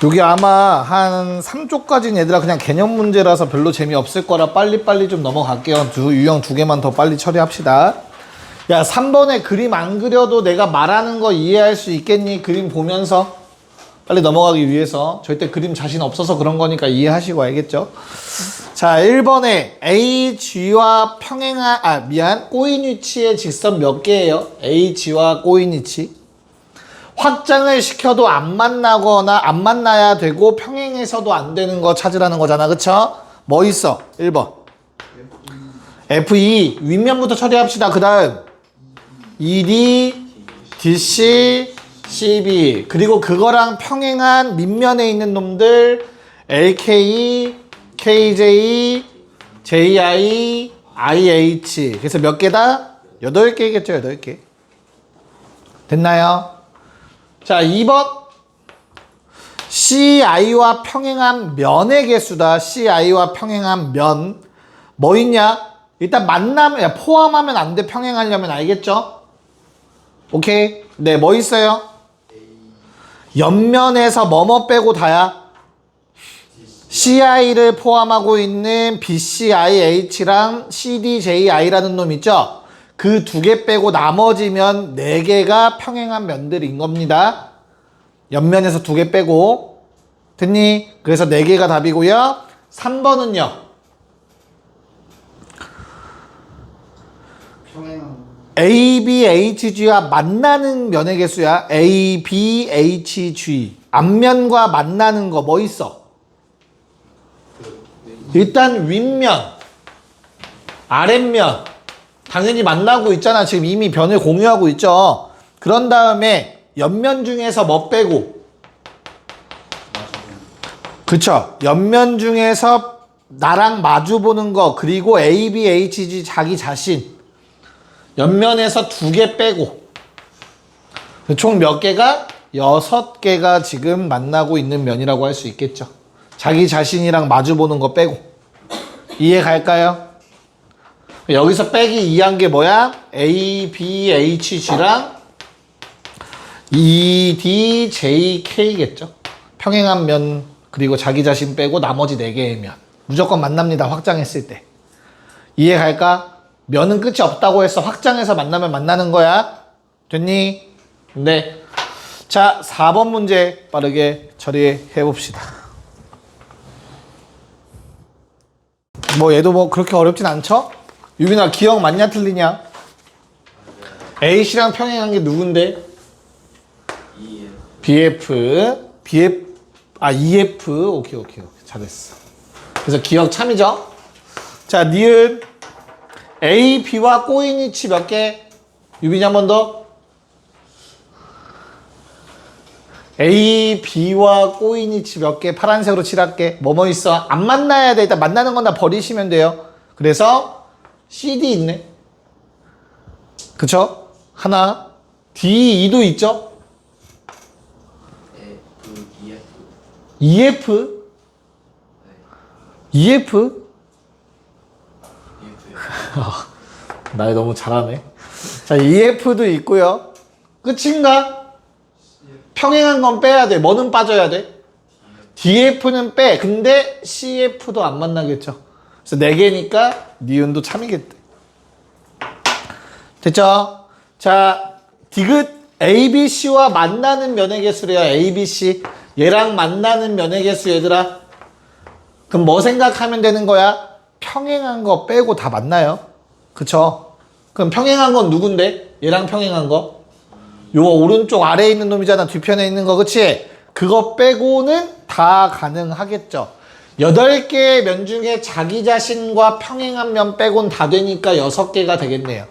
여기 아마 한 3쪽까지는 얘들아 그냥 개념 문제라서 별로 재미없을 거라 빨리빨리 좀 넘어갈게요. 유형 2개만 더 빨리 처리합시다. 야, 3번에 그림 안 그려도 내가 말하는 거 이해할 수 있겠니? 그림 보면서 빨리 넘어가기 위해서. 절대 그림 자신 없어서 그런 거니까 이해하시고 알겠죠? 자, 1번에 A, G와 평행한 꼬인 위치의 직선 몇 개예요? A, G와 꼬인 위치. 확장을 시켜도 안 만나거나 안 만나야 되고 평행해서도 안 되는 거 찾으라는 거잖아. 그쵸? 뭐 있어? 1번 FE 윗면부터 처리합시다. 그 다음 ED, DC, CB 그리고 그거랑 평행한 밑면에 있는 놈들 LK, KJ, JI, IH 그래서 몇 개다? 8개겠죠. 8개 됐나요? 자, 2번 CI와 평행한 면의 개수다. CI와 평행한 면 뭐 있냐? 일단 만나면 포함하면 안 돼. 평행하려면 알겠죠? 오케이. 네, 뭐 있어요? 옆면에서 뭐뭐 빼고 다야? CI를 포함하고 있는 BCIH랑 CDJI라는 놈 있죠? 그 2개 빼고 나머지면 4개가 평행한 면들인 겁니다. 옆면에서 2개 빼고. 됐니? 그래서 4개가 답이고요. 3번은요. ABHG와 만나는 면의 개수야. ABHG. 앞면과 만나는 거 뭐 있어? 일단 윗면, 아랫면. 당연히 만나고 있잖아. 지금 이미 변을 공유하고 있죠. 그런 다음에 옆면 중에서 뭐 빼고? 그쵸. 옆면 중에서 나랑 마주 보는 거, 그리고 A, B, H, G 자기 자신. 옆면에서 2개 빼고. 총 몇 개가? 6개가 지금 만나고 있는 면이라고 할 수 있겠죠. 자기 자신이랑 마주 보는 거 빼고. 이해 갈까요? 여기서 빼기 2한 게 뭐야? A, B, H, G랑 E, D, J, K겠죠. 평행한 면, 그리고 자기 자신 빼고 나머지 4개의 면. 무조건 만납니다. 확장했을 때. 이해 갈까? 면은 끝이 없다고 해서 확장해서 만나면 만나는 거야. 됐니? 네. 자, 4번 문제 빠르게 처리해 봅시다. 뭐 얘도 뭐 그렇게 어렵진 않죠? 유빈아 기억 맞냐 틀리냐? A씨랑 평행한 게 누군데? BF. EF. 오케이. 잘했어. 그래서 기억 참이죠? 자, 니은 A, B와 꼬인이치 몇 개? 유빈이 한 번 더. A, B와 꼬인이치 몇 개? 파란색으로 칠할게. 뭐뭐 있어? 안 만나야 돼. 일단 만나는 건 다 버리시면 돼요. 그래서 C, D 있네. 그쵸? 하나. D, E도 있죠? EF? EF? 나 너무 잘하네. 자, EF도 있고요. 끝인가? 평행한 건 빼야 돼. 뭐는 빠져야 돼? DF는 빼. 근데 CF도 안 만나겠죠. 그래서 4개니까 니은도 참이겠대. 됐죠? 자, 디귿 ABC와 만나는 면의 개수래요. ABC. 얘랑 만나는 면의 개수 얘들아. 그럼 뭐 생각하면 되는 거야? 평행한 거 빼고 다 만나요. 그쵸? 그럼 평행한 건 누군데? 얘랑 평행한 거? 요 오른쪽 아래에 있는 놈이잖아. 뒤편에 있는 거. 그치? 그거 빼고는 다 가능하겠죠. 8개의 면 중에 자기 자신과 평행한 면 빼고는 다 되니까 6개가 되겠네요.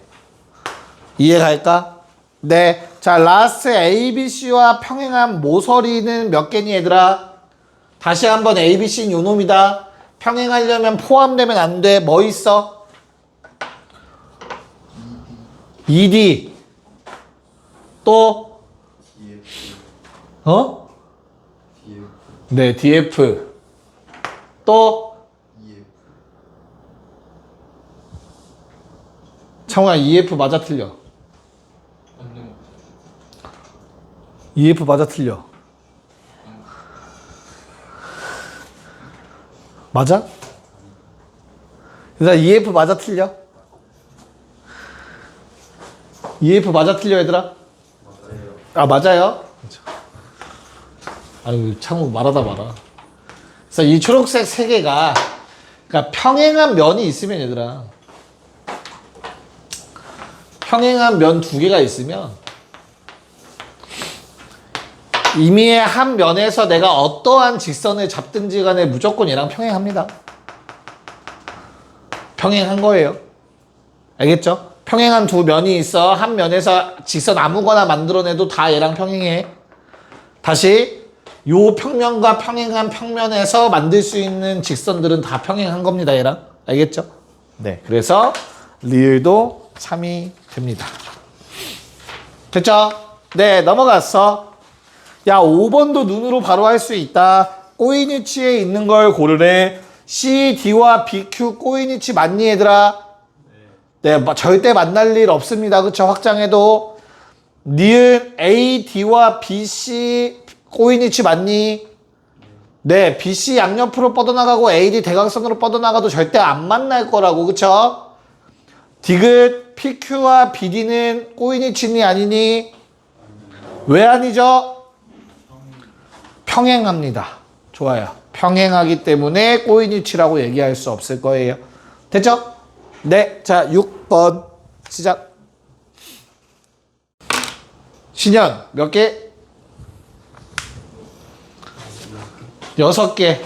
이해 갈까? 네. 자, 라스트 ABC와 평행한 모서리는 몇 개니 얘들아? 다시 한번 ABC는 요 놈이다. 평행하려면 포함되면 안 돼. 뭐 있어? ED. 또? 어? 네, DF. 또? 창호야, EF 맞아 틀려? EF 맞아 틀려? 맞아? 얘들아, EF 맞아 틀려? EF 맞아 틀려 얘들아? 맞아요. 아, 맞아요? 아유, 창호 말하다 말아. 그래서 이 초록색 3개가 그러니까 평행한 면이 있으면 얘들아, 평행한 면 2개가 있으면 이미 한 면에서 내가 어떠한 직선을 잡든지 간에 무조건 얘랑 평행합니다. 평행한 거예요. 알겠죠? 평행한 2면이 있어. 한 면에서 직선 아무거나 만들어내도 다 얘랑 평행해. 다시 요 평면과 평행한 평면에서 만들 수 있는 직선들은 다 평행한 겁니다. 얘랑. 알겠죠? 네. 그래서 리을도 참이 됩니다. 됐죠? 네. 넘어갔어. 야, 5번도 눈으로 바로 할 수 있다. 꼬인 위치에 있는 걸 고르래. C, D와 BQ 꼬인 위치 맞니 얘들아? 네, 절대 만날 일 없습니다. 그쵸? 확장해도. 니은 A, D와 BC 꼬인 위치 맞니? 네, BC 양옆으로 뻗어나가고 AD 대각선으로 뻗어나가도 절대 안 만날 거라고. 그쵸? 디귿 PQ와 BD는 꼬인 위치니 아니니? 왜 아니죠? 평행합니다. 좋아요. 평행하기 때문에 꼬인 위치라고 얘기할 수 없을 거예요. 됐죠? 네. 자, 6번 시작. 신현 몇 개? 6개.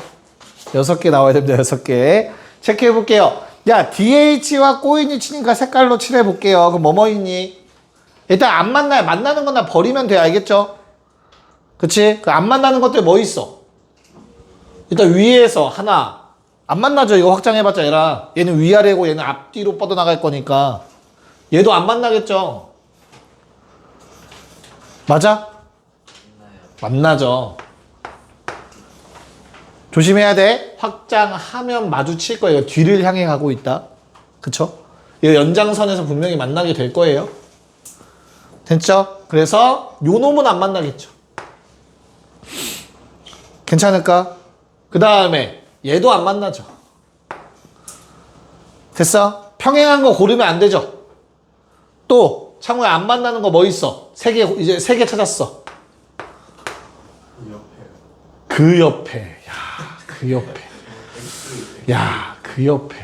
6개 나와야 됩니다. 6개. 체크해 볼게요. 야, DH와 꼬인 위치니까 색깔로 칠해 볼게요. 그럼 뭐뭐 있니? 일단 안 만나요. 만나는 건 다 버리면 돼. 알겠죠? 그치? 그 안 만나는 것들 뭐 있어? 일단 위에서 하나 안 만나죠. 이거 확장해봤자 얘랑 얘는 위아래고 얘는 앞뒤로 뻗어나갈 거니까 얘도 안 만나겠죠. 맞아? 만나죠. 조심해야 돼. 확장하면 마주칠 거예요. 뒤를 향해 가고 있다. 그쵸? 이 연장선에서 분명히 만나게 될 거예요. 됐죠? 그래서 요 놈은 안 만나겠죠. 괜찮을까? 그 다음에 얘도 안 만나죠. 됐어? 평행한 거 고르면 안 되죠. 또 창호야 안 만나는 거 뭐 있어? 이제 세 개 찾았어. 그 옆에. 야, 그 옆에. 야, 그 옆에.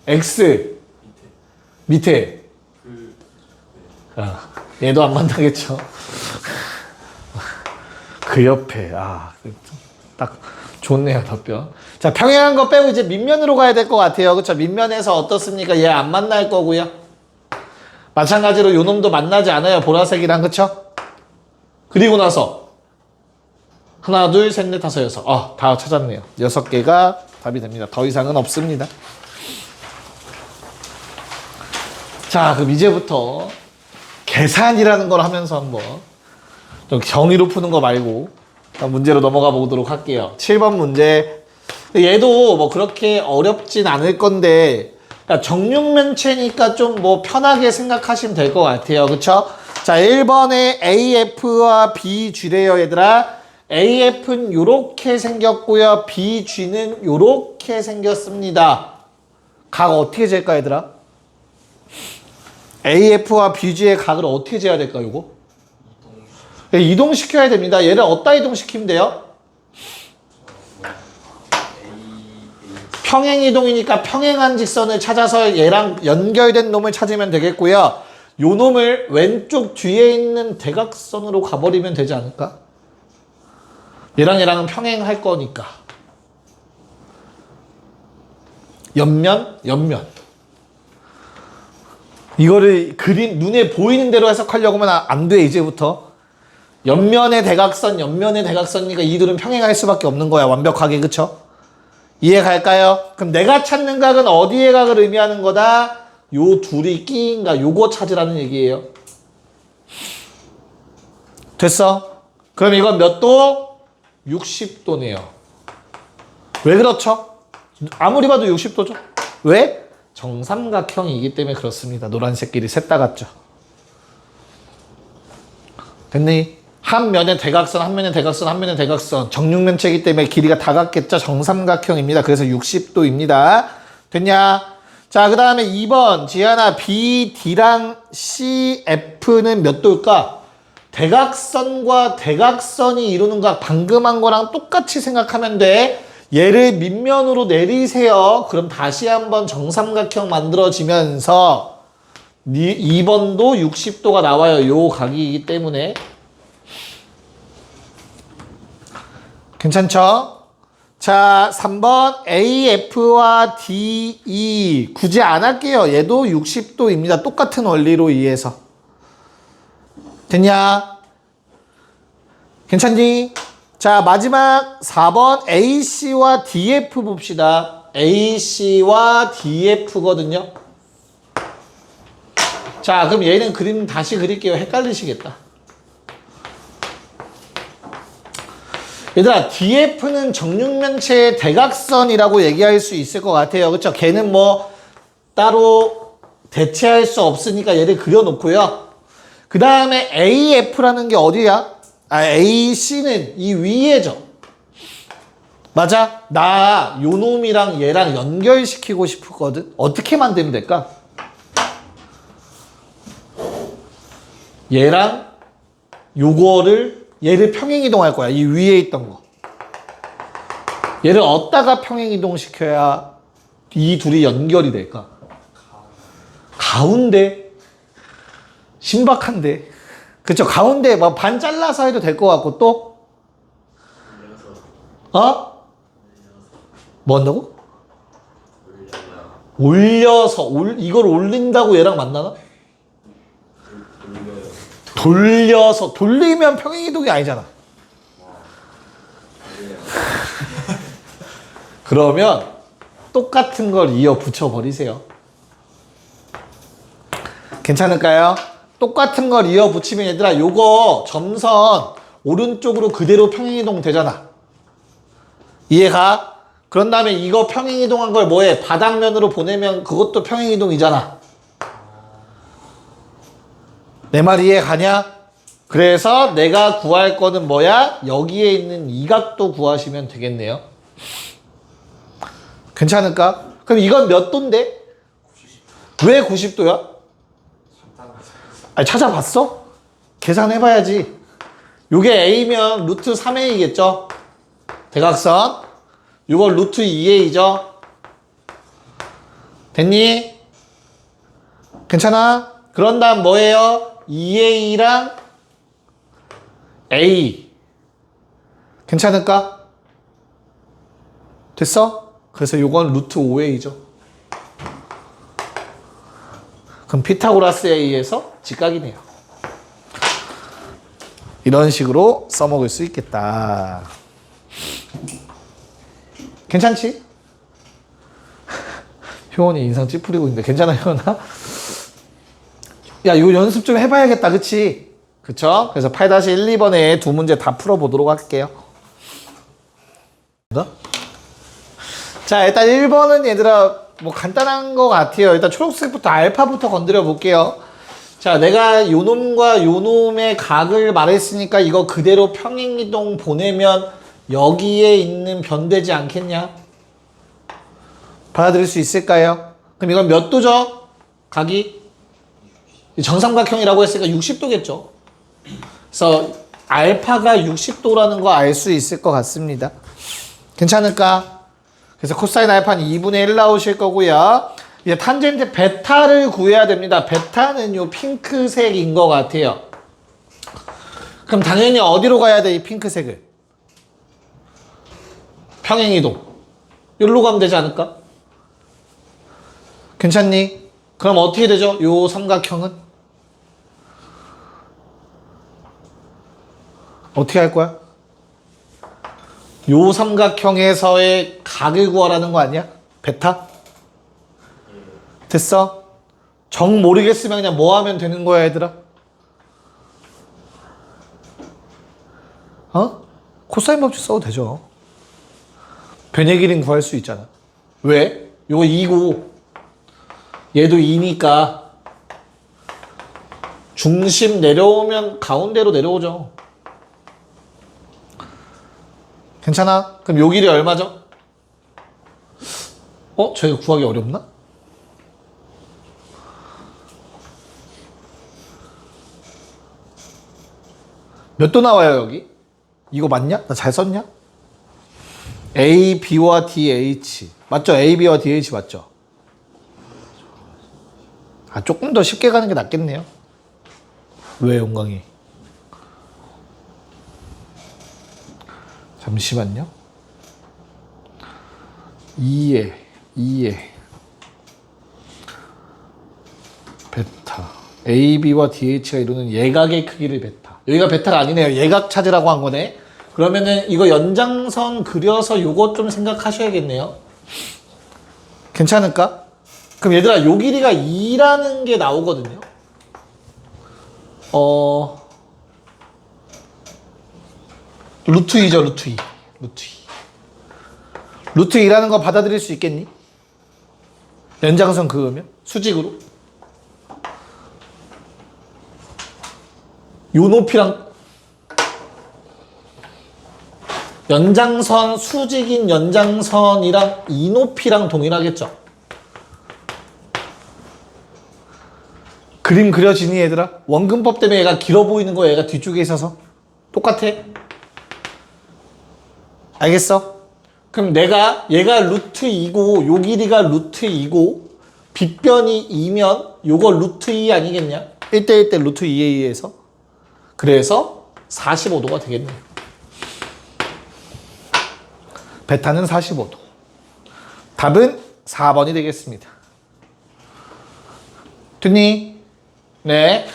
X. 밑에. 얘도 안 만나겠죠. 그 옆에. 딱 좋네요, 답변. 자, 평행한 거 빼고 이제 밑면으로 가야 될 것 같아요. 그쵸? 밑면에서 어떻습니까? 얘 안 만날 거고요. 마찬가지로 요 놈도 만나지 않아요. 보라색이랑, 그쵸? 그리고 나서 하나, 둘, 셋, 넷, 다섯, 여섯. 다 찾았네요. 6개가 답이 됩니다. 더 이상은 없습니다. 자, 그럼 이제부터 계산이라는 걸 하면서 한번 좀 경위로 푸는 거 말고 문제로 넘어가 보도록 할게요. 7번 문제. 얘도 뭐 그렇게 어렵진 않을 건데 그러니까 정육면체니까 좀 뭐 편하게 생각하시면 될 것 같아요. 그쵸? 자, 1번에 AF와 BG래요, 얘들아. AF는 요렇게 생겼고요. BG는 요렇게 생겼습니다. 각 어떻게 잴까, 얘들아? AF와 BG의 각을 어떻게 재야 될까, 요거? 이동시켜야 됩니다. 얘를 어디다 이동시키면 돼요? 평행이동이니까 평행한 직선을 찾아서 얘랑 연결된 놈을 찾으면 되겠고요. 요 놈을 왼쪽 뒤에 있는 대각선으로 가버리면 되지 않을까? 얘랑은 평행할 거니까. 옆면. 이거를 눈에 보이는 대로 해석하려고 하면 안 돼, 이제부터. 옆면의 대각선이니까 이들은 평행할 수밖에 없는 거야, 완벽하게. 그쵸? 이해 갈까요? 그럼 내가 찾는 각은 어디의 각을 의미하는 거다? 요 둘이 끼인가, 요거 찾으라는 얘기예요. 됐어? 그럼 이건 몇 도? 60도네요. 왜 그렇죠? 아무리 봐도 60도죠. 왜? 정삼각형이기 때문에 그렇습니다. 노란색끼리 셋 다 같죠. 됐니? 한 면에 대각선, 한 면에 대각선, 한 면에 대각선. 정육면체이기 때문에 길이가 다 같겠죠. 정삼각형입니다. 그래서 60도입니다. 됐냐? 자, 그 다음에 2번. 지하나 B, D랑 C, F는 몇 도일까? 대각선과 대각선이 이루는 각 방금 한 거랑 똑같이 생각하면 돼. 얘를 밑면으로 내리세요. 그럼 다시 한번 정삼각형 만들어지면서 2번도 60도가 나와요. 요 각이기 때문에. 괜찮죠? 자, 3번 AF와 DE 굳이 안 할게요. 얘도 60도입니다. 똑같은 원리로 이해해서. 됐냐? 괜찮니? 자, 마지막 4번 AC와 DF 봅시다. AC와 DF거든요. 자, 그럼 얘는 그림 다시 그릴게요. 헷갈리시겠다. 얘들아, DF는 정육면체의 대각선이라고 얘기할 수 있을 것 같아요. 그쵸? 걔는 뭐 따로 대체할 수 없으니까 얘를 그려놓고요. 그 다음에 AF라는 게 어디야? AC는 이 위에죠. 맞아? 나 요 놈이랑 얘랑 연결시키고 싶거든. 어떻게 만들면 될까? 얘랑 얘를 평행이동할 거야. 이 위에 있던 거. 얘를 어디다가 평행이동시켜야 이 둘이 연결이 될까? 가운데. 신박한데. 그쵸? 가운데 뭐 반 잘라서 해도 될 것 같고 또? 뭐 한다고? 이걸 올린다고 얘랑 만나나? 돌리면 평행이동이 아니잖아. 그러면 똑같은 걸 이어 붙여버리세요. 괜찮을까요? 똑같은 걸 이어 붙이면 얘들아 요거 점선 오른쪽으로 그대로 평행이동 되잖아. 이해가? 그런 다음에 이거 평행이동한 걸 뭐해? 바닥면으로 보내면 그것도 평행이동이잖아. 내 말 이해 가냐? 그래서 내가 구할 거는 뭐야? 여기에 있는 이 각도 구하시면 되겠네요. 괜찮을까? 그럼 이건 몇 도인데? 왜 90도야? 아니, 찾아봤어? 계산해봐야지. 요게 A면 루트 3A겠죠? 대각선. 요거 루트 2A죠? 됐니? 괜찮아? 그런 다음 뭐예요? 2A랑 A. 괜찮을까? 됐어? 그래서 요건 루트 5A죠. 그럼 피타고라스에 의해서 직각이네요. 이런 식으로 써먹을 수 있겠다. 괜찮지? 효원이 인상 찌푸리고 있는데 괜찮아, 효원아? 야, 이거 연습 좀 해봐야겠다, 그치? 그쵸? 그래서 8-1, 2번에 두 문제 다 풀어보도록 할게요. 자, 일단 1번은 얘들아 뭐 간단한 거 같아요. 일단 초록색부터 알파부터 건드려 볼게요. 자, 내가 요놈과 요놈의 각을 말했으니까 이거 그대로 평행이동 보내면 여기에 있는 변되지 않겠냐? 받아들일 수 있을까요? 그럼 이건 몇 도죠? 각이? 정삼각형이라고 했으니까 60도겠죠? 그래서 알파가 60도라는 거 알 수 있을 것 같습니다. 괜찮을까? 그래서 코사인 알파는 2분의 1 나오실 거고요. 이제 탄젠트 베타를 구해야 됩니다. 베타는 요 핑크색인 것 같아요. 그럼 당연히 어디로 가야 돼, 이 핑크색을? 평행이동. 여기로 가면 되지 않을까? 괜찮니? 그럼 어떻게 되죠? 요 삼각형은? 어떻게 할 거야? 요 삼각형에서의 각을 구하라는 거 아니야? 베타? 됐어? 정 모르겠으면 그냥 뭐 하면 되는 거야, 얘들아? 어? 코사인 법칙 써도 되죠. 변의 길이는 구할 수 있잖아. 왜? 요거 2고 얘도 2니까 중심 내려오면 가운데로 내려오죠. 괜찮아? 그럼 요 길이 얼마죠? 저희가 구하기 어렵나? 몇 도 나와요, 여기? 이거 맞냐? 나 잘 썼냐? A, B와 DH. 맞죠? A, B와 DH 맞죠? 조금 더 쉽게 가는 게 낫겠네요. 왜, 용광이? 잠시만요. 2에 베타 AB와 DH가 이루는 예각의 크기를 베타. 여기가 베타가 아니네요. 예각 찾으라고 한 거네. 그러면은 이거 연장선 그려서 요것 좀 생각하셔야겠네요. 괜찮을까? 그럼 얘들아 요 길이가 2라는 게 나오거든요. 루트 2죠, 루트 2. 루트 2라는 거 받아들일 수 있겠니? 연장선 그으면? 수직으로? 요 높이랑 연장선, 수직인 연장선이랑 이 높이랑 동일하겠죠? 그림 그려지니 얘들아? 원근법 때문에 얘가 길어 보이는 거 얘가 뒤쪽에 있어서 똑같아? 알겠어? 그럼 얘가 루트 2고 요 길이가 루트 2고 빗변이 2면 요거 루트 2 아니겠냐? 1대1 대 루트 2에 의해서 그래서 45도가 되겠네요. 베타는 45도. 답은 4번이 되겠습니다. 됐니? 네.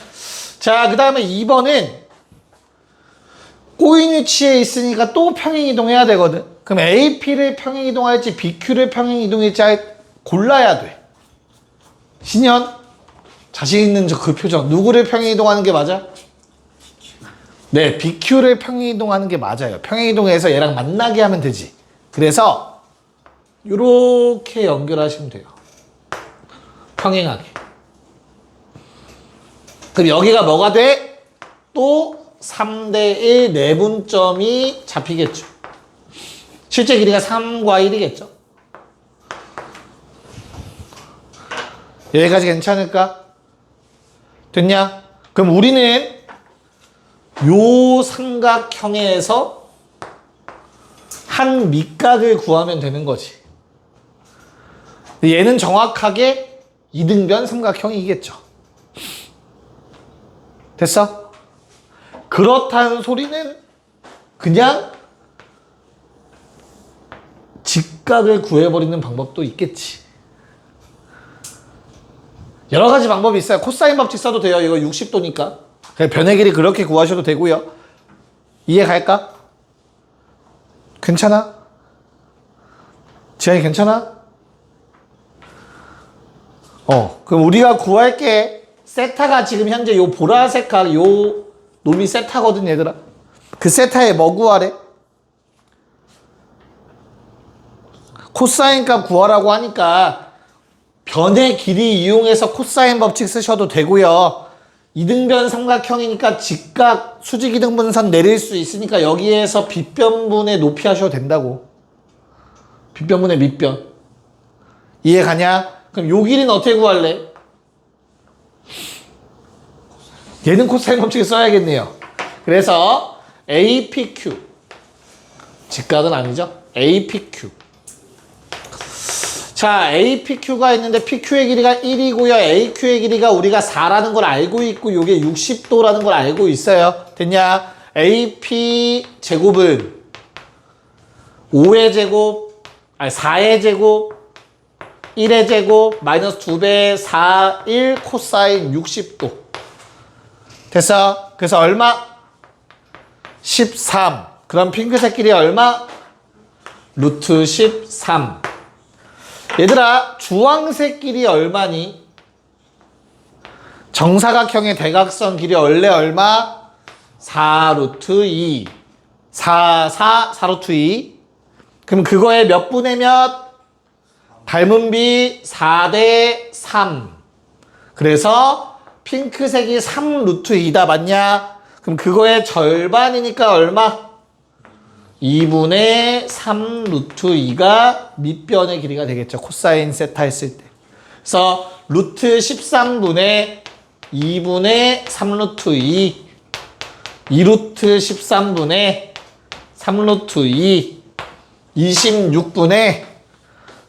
자, 그 다음에 2번은 꼬인 위치에 있으니까 또 평행이동해야 되거든. 그럼 AP를 평행 이동할지 BQ를 평행 이동할지 골라야 돼. 신현 자신 있는 그 표정. 누구를 평행 이동하는 게 맞아? 네, BQ를 평행 이동하는 게 맞아요. 평행 이동해서 얘랑 만나게 하면 되지. 그래서 이렇게 연결하시면 돼요. 평행하게. 그럼 여기가 뭐가 돼? 또 3대1 내분점이 잡히겠죠. 실제 길이가 3과 1이겠죠. 여기까지 괜찮을까? 됐냐? 그럼 우리는 요 삼각형에서 한 밑각을 구하면 되는 거지. 얘는 정확하게 이등변 삼각형이겠죠. 됐어? 그렇다는 소리는 그냥 직각을 구해버리는 방법도 있겠지. 여러 가지 방법이 있어요. 코사인 법칙 써도 돼요. 이거 60도니까. 변의 길이 그렇게 구하셔도 되고요. 이해 갈까? 괜찮아? 지한이 괜찮아? 그럼 우리가 구할게. 세타가 지금 현재 요 보라색 각, 요 놈이 세타거든, 얘들아. 그 세타에 뭐 구하래? 코사인 값 구하라고 하니까 변의 길이 이용해서 코사인 법칙 쓰셔도 되고요. 이등변 삼각형이니까 직각 수직이등분선 내릴 수 있으니까 여기에서 빗변분의 높이 하셔도 된다고. 빗변분의 밑변. 이해 가냐? 그럼 요 길이는 어떻게 구할래? 얘는 코사인 법칙을 써야겠네요. 그래서 APQ. 직각은 아니죠? APQ. 자, APQ가 있는데 PQ의 길이가 1이고요. AQ의 길이가 우리가 4라는 걸 알고 있고 요게 60도라는 걸 알고 있어요. 됐냐? AP 제곱은 5의 제곱, 4의 제곱, 1의 제곱, 마이너스 2배, 4, 1 코사인 60도. 됐어? 그래서 얼마? 13. 그럼 핑크색 길이 얼마? 루트 13. 얘들아, 주황색 길이 얼마니? 정사각형의 대각선 길이 원래 얼마? 4 루트 2. 4 루트 2. 그럼 그거의 몇 분의 몇? 닮은 비 4대 3. 그래서 핑크색이 3 루트 2다, 맞냐? 그럼 그거의 절반이니까 얼마? 2분의 3 루트 2가 밑변의 길이가 되겠죠. 코사인 세타 했을 때. 그래서 루트 13분의 2분의 3 루트 2, 2루트 13분의 3 루트 2, 26분의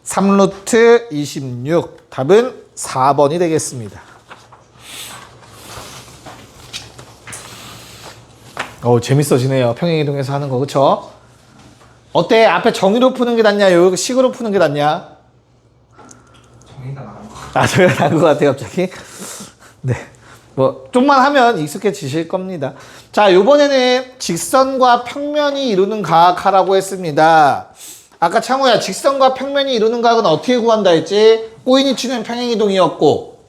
3 루트 26. 답은 4번이 되겠습니다. 재밌어지네요. 평행이동에서 하는 거, 그쵸? 어때? 앞에 정의로 푸는 게 낫냐? 여기 식으로 푸는 게 낫냐? 정의가 나은 것 같아요. 정의가 나은 것 같아요, 갑자기. 네. 좀만 하면 익숙해지실 겁니다. 자, 요번에는 직선과 평면이 이루는 각하라고 했습니다. 아까 창호야, 직선과 평면이 이루는 각은 어떻게 구한다 했지? 꼬인이치는 평행이동이었고,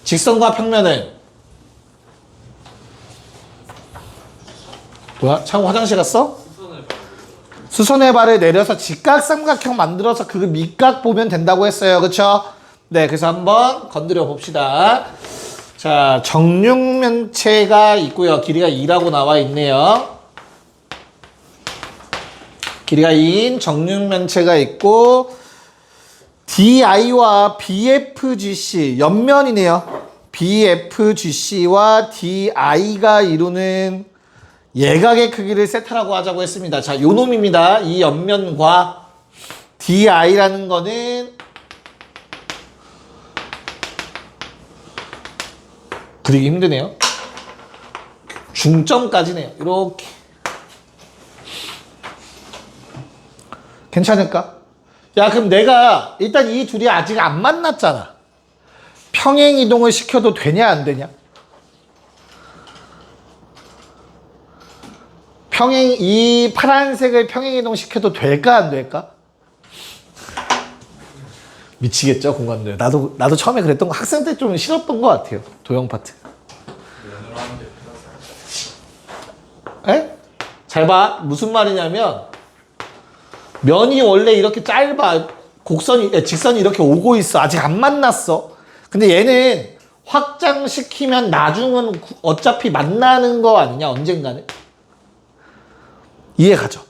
직선과 평면은 뭐야? 창호 화장실 갔어? 수선의 발을 내려서 직각삼각형 만들어서 그 밑각 보면 된다고 했어요. 그쵸? 네, 그래서 한번 건드려 봅시다. 자, 정육면체가 있고요. 길이가 2라고 나와 있네요. 길이가 2인 정육면체가 있고 DI와 BFGC 옆면이네요. BFGC와 DI가 이루는 예각의 크기를 세타라고 하자고 했습니다. 자, 요 놈입니다. 이 옆면과 DI라는 거는 그리기 힘드네요. 중점까지네요. 이렇게. 괜찮을까? 야, 그럼 내가 일단 이 둘이 아직 안 만났잖아. 평행 이동을 시켜도 되냐 안 되냐? 이 파란색을 평행이동 시켜도 될까 안 될까? 미치겠죠 공간들. 나도 처음에 그랬던 거 학생 때 좀 싫었던 것 같아요. 도형 파트. 면으로 하는 게 편하세요? 에? 잘 봐. 무슨 말이냐면 면이 원래 이렇게 짧아. 직선이 이렇게 오고 있어. 아직 안 만났어. 근데 얘는 확장시키면 나중은 어차피 만나는 거 아니냐 언젠가는. 이해가죠?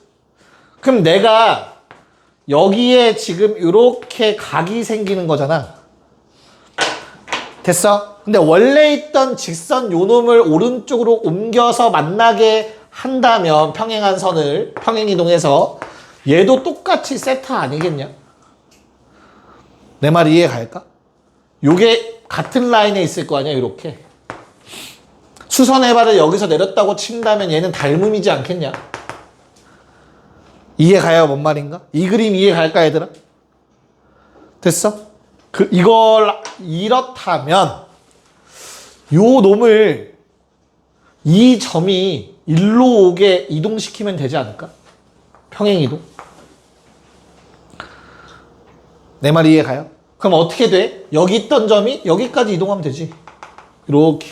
그럼 내가 여기에 지금 이렇게 각이 생기는 거잖아. 됐어? 근데 원래 있던 직선 요놈을 오른쪽으로 옮겨서 만나게 한다면 평행한 선을 평행이동해서 얘도 똑같이 세타 아니겠냐? 내 말 이해 갈까? 요게 같은 라인에 있을 거 아니야 이렇게. 수선의 발을 여기서 내렸다고 친다면 얘는 닮음이지 않겠냐? 이해 가요? 뭔 말인가? 이 그림 이해 갈까 얘들아? 됐어? 이걸 이렇다면 요 놈을 이 점이 일로 오게 이동시키면 되지 않을까? 평행이동. 내 말 이해 가요? 그럼 어떻게 돼? 여기 있던 점이 여기까지 이동하면 되지. 이렇게.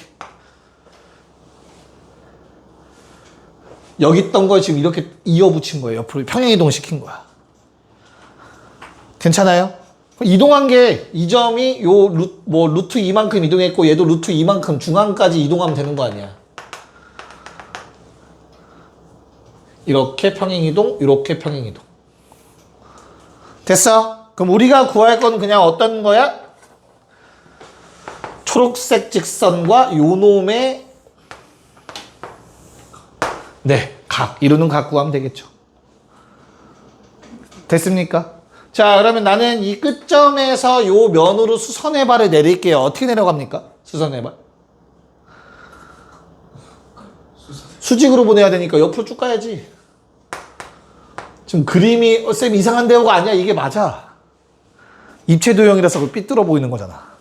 여기 있던 걸 지금 이렇게 이어붙인 거예요. 옆으로 평행이동 시킨 거야. 괜찮아요? 이동한 게 이 점이 루트 2만큼 이동했고 얘도 루트 2만큼 중앙까지 이동하면 되는 거 아니야. 이렇게 평행이동, 이렇게 평행이동. 됐어? 그럼 우리가 구할 건 그냥 어떤 거야? 초록색 직선과 요 놈의 이루는 각 구하면 되겠죠. 됐습니까? 자, 그러면 나는 이 끝점에서 요 면으로 수선의 발을 내릴게요. 어떻게 내려갑니까? 수선의 발. 수직으로 보내야 되니까 옆으로 쭉 가야지. 지금 그림이 쌤 이상한 데오가 아니야. 이게 맞아. 입체도형이라서 삐뚤어 보이는 거잖아.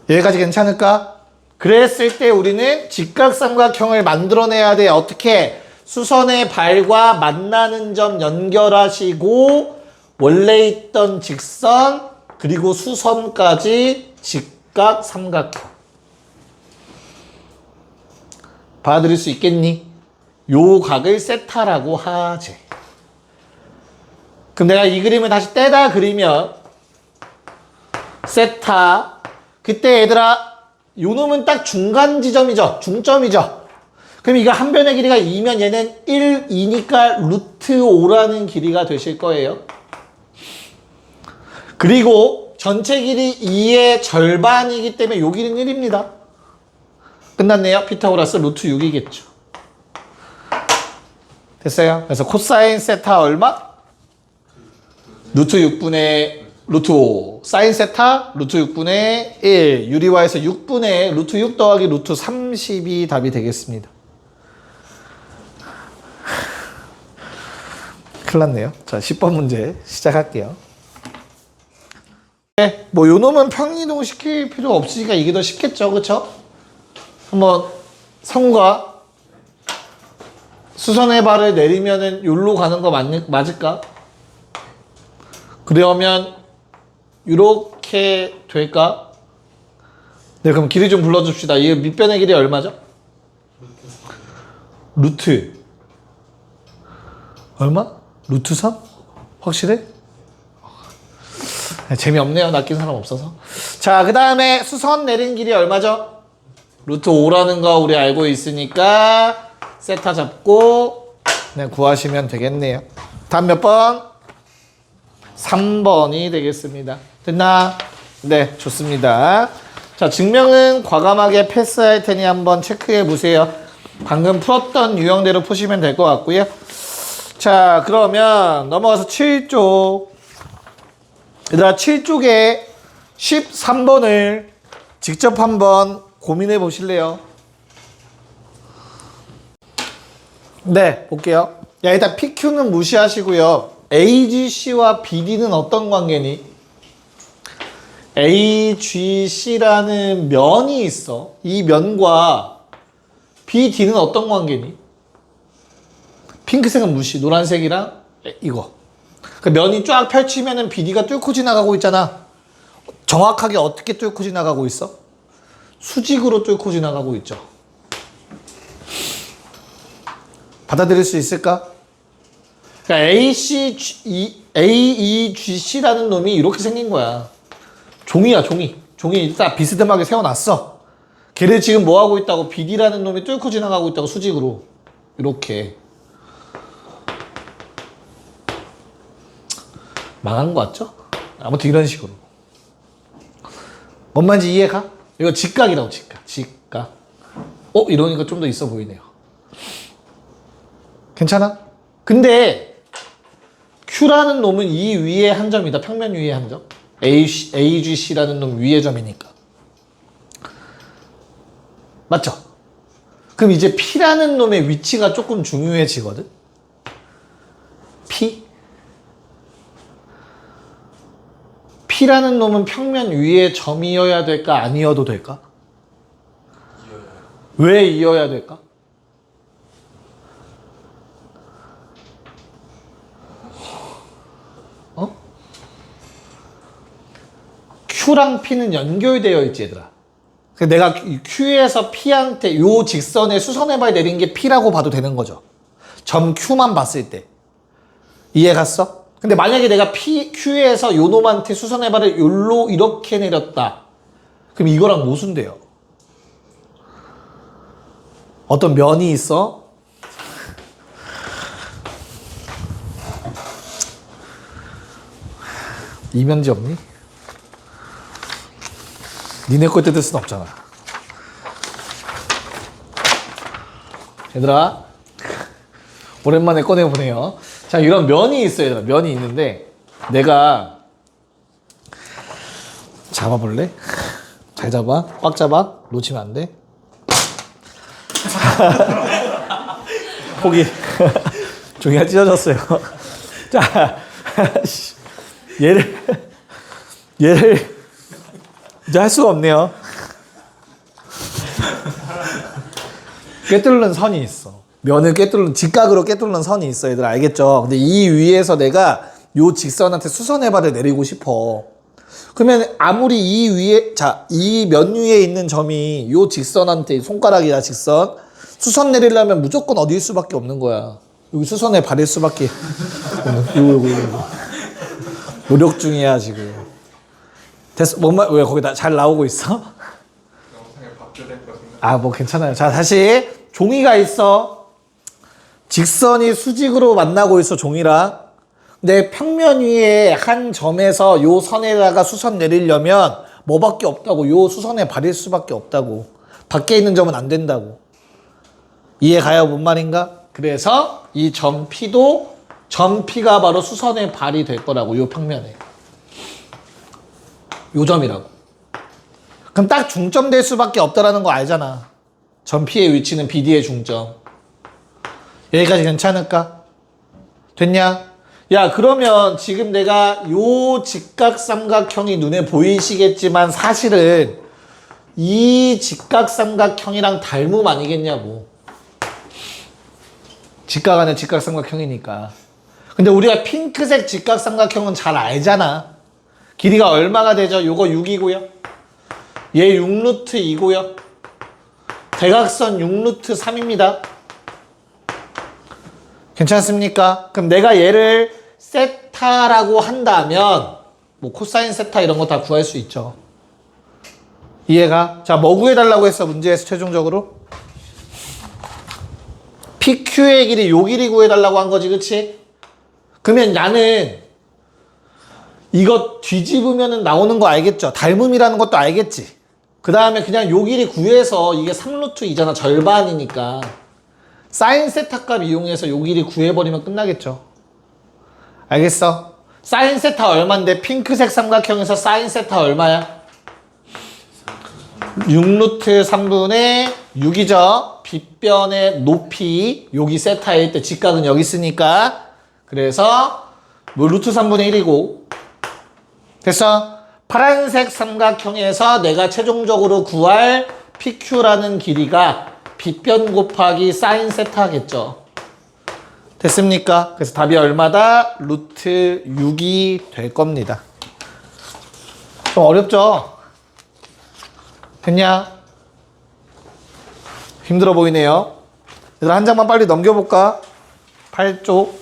여기까지 괜찮을까? 그랬을 때 우리는 직각삼각형을 만들어내야 돼. 어떻게? 수선의 발과 만나는 점 연결하시고 원래 있던 직선 그리고 수선까지 직각삼각형. 받아들일 수 있겠니? 요 각을 세타라고 하지. 그럼 내가 이 그림을 다시 떼다 그리면 세타. 그때 얘들아 요 놈은 딱 중간 지점이죠. 중점이죠. 그럼 이거 한 변의 길이가 2면 얘는 1, 2니까 루트 5라는 길이가 되실 거예요. 그리고 전체 길이 2의 절반이기 때문에 요 길이는 1입니다. 끝났네요. 피타고라스 루트 6이겠죠. 됐어요? 그래서 코사인 세타 얼마? 루트 6분의 루트 5. 사인 세타 루트 6분의 1. 유리화에서 6분의 루트 6 더하기 루트 30이 답이 되겠습니다. 큰일 났네요. 자, 10번 문제 시작할게요. 네, 뭐 요 놈은 평이동 시킬 필요 없으니까 이게 더 쉽겠죠. 그쵸? 한번 성과 수선의 발을 내리면은 요로 가는 거 맞을까? 그러면 이렇게 될까? 네, 그럼 길이 좀 불러줍시다. 이 밑변의 길이 얼마죠? 루트 얼마? 루트 3? 확실해? 재미없네요. 낚인 사람 없어서. 자, 그 다음에 수선 내린 길이 얼마죠? 루트 5라는 거 우리 알고 있으니까 세타 잡고 그냥 구하시면 되겠네요. 다음 몇 번? 3번이 되겠습니다. 됐나? 네, 좋습니다. 자, 증명은 과감하게 패스할 테니 한번 체크해 보세요. 방금 풀었던 유형대로 푸시면 될 것 같고요. 자, 그러면 넘어가서 7쪽. 얘들아, 7쪽에 13번을 직접 한번 고민해 보실래요? 네, 볼게요. 야, 일단 PQ는 무시하시고요. AGC와 BD는 어떤 관계니? AGC라는 면이 있어. 이 면과 BD는 어떤 관계니? 핑크색은 무시. 노란색이랑 이거. 그 면이 쫙 펼치면은 BD가 뚫고 지나가고 있잖아. 정확하게 어떻게 뚫고 지나가고 있어? 수직으로 뚫고 지나가고 있죠. 받아들일 수 있을까? 그러니까 AEGC라는 놈이 이렇게 생긴 거야. 종이야, 종이. 종이 딱 비스듬하게 세워놨어. 걔를 지금 뭐 하고 있다고? BD라는 놈이 뚫고 지나가고 있다고, 수직으로. 이렇게. 망한 거 같죠? 아무튼 이런 식으로. 뭔 말인지 이해가? 이거 직각이라고, 직각. 직각. 이러니까 좀 더 있어 보이네요. 괜찮아? 근데 Q라는 놈은 이 위에 한 점이다. 평면 위에 한 점. AGC라는 놈 위에 점이니까. 맞죠? 그럼 이제 P라는 놈의 위치가 조금 중요해지거든? P? P라는 놈은 평면 위에 점이어야 될까? 아니어도 될까? 왜 이어야 될까? Q랑 P는 연결되어 있지, 얘들아. 내가 Q에서 P한테 요 직선에 수선해봐야 내린 게 P라고 봐도 되는 거죠. 점 Q만 봤을 때. 이해 갔어? 근데 만약에 내가 Q에서 요 놈한테 수선해봐를 요로 이렇게 내렸다. 그럼 이거랑 모순돼요. 어떤 면이 있어. 이면지 없니? 니네 걸 뜯을 순 없잖아. 얘들아, 오랜만에 꺼내보네요. 자, 이런 면이 있어요, 얘들아. 면이 있는데, 내가, 잡아볼래? 잘 잡아. 꽉 잡아. 놓치면 안 돼. 포기. 종이가 찢어졌어요. 자, 얘를 이제 할 수가 없네요. 꿰뚫는 선이 있어. 면을 직각으로 꿰뚫는 선이 있어. 얘들 알겠죠? 근데 이 위에서 내가 요 직선한테 수선해발을 내리고 싶어. 그러면 아무리 이 위에, 이 면 위에 있는 점이 요 직선한테, 손가락이야, 직선. 수선 내리려면 무조건 어디일 수밖에 없는 거야. 여기 수선에 발일 수밖에. 요거. 노력 중이야, 지금. 됐어. 왜 거기 잘 나오고 있어? 영상에 박제될 거 생각. 뭐 괜찮아요. 자, 다시. 종이가 있어. 직선이 수직으로 만나고 있어, 종이랑. 근데 평면 위에 한 점에서 요 선에다가 수선 내리려면 뭐밖에 없다고. 요 수선에 발일 수밖에 없다고. 밖에 있는 점은 안 된다고. 이해 가요? 뭔 말인가? 그래서 이 점 P도 점 P가 바로 수선의 발이 될 거라고. 요 평면에. 요 점이라고. 그럼 딱 중점 될 수밖에 없다라는 거 알잖아. 점 P의 위치는 BD의 중점. 여기까지 괜찮을까? 됐냐? 야, 그러면 지금 내가 요 직각삼각형이 눈에 보이시겠지만 사실은 이 직각삼각형이랑 닮음 아니겠냐고. 직각 안에 직각삼각형이니까. 근데 우리가 핑크색 직각삼각형은 잘 알잖아. 길이가 얼마가 되죠? 요거 6이고요. 얘 6루트 2고요. 대각선 6루트 3입니다. 괜찮습니까? 그럼 내가 얘를 세타라고 한다면 뭐 코사인 세타 이런 거 다 구할 수 있죠. 이해가? 자, 뭐 구해달라고 했어? 문제에서 최종적으로? PQ의 길이 요 길이 구해달라고 한 거지, 그치? 그러면 나는 이거 뒤집으면 나오는 거 알겠죠? 닮음이라는 것도 알겠지? 그 다음에 그냥 요 길이 구해서 이게 3루트 2잖아. 절반이니까. 사인 세타 값 이용해서 요 길이 구해버리면 끝나겠죠? 알겠어? 사인 세타 얼마인데 핑크색 삼각형에서 사인 세타 얼마야? 6루트 3분의 6이죠. 빗변의 높이 여기 세타일 때 직각은 여기 있으니까 그래서 뭐 루트 3분의 1이고 됐어? 파란색 삼각형에서 내가 최종적으로 구할 PQ라는 길이가 빗변 곱하기 사인 세타겠죠. 됐습니까? 그래서 답이 얼마다? 루트 6이 될 겁니다. 좀 어렵죠? 됐냐? 힘들어 보이네요. 얘들아, 한 장만 빨리 넘겨볼까? 8쪽.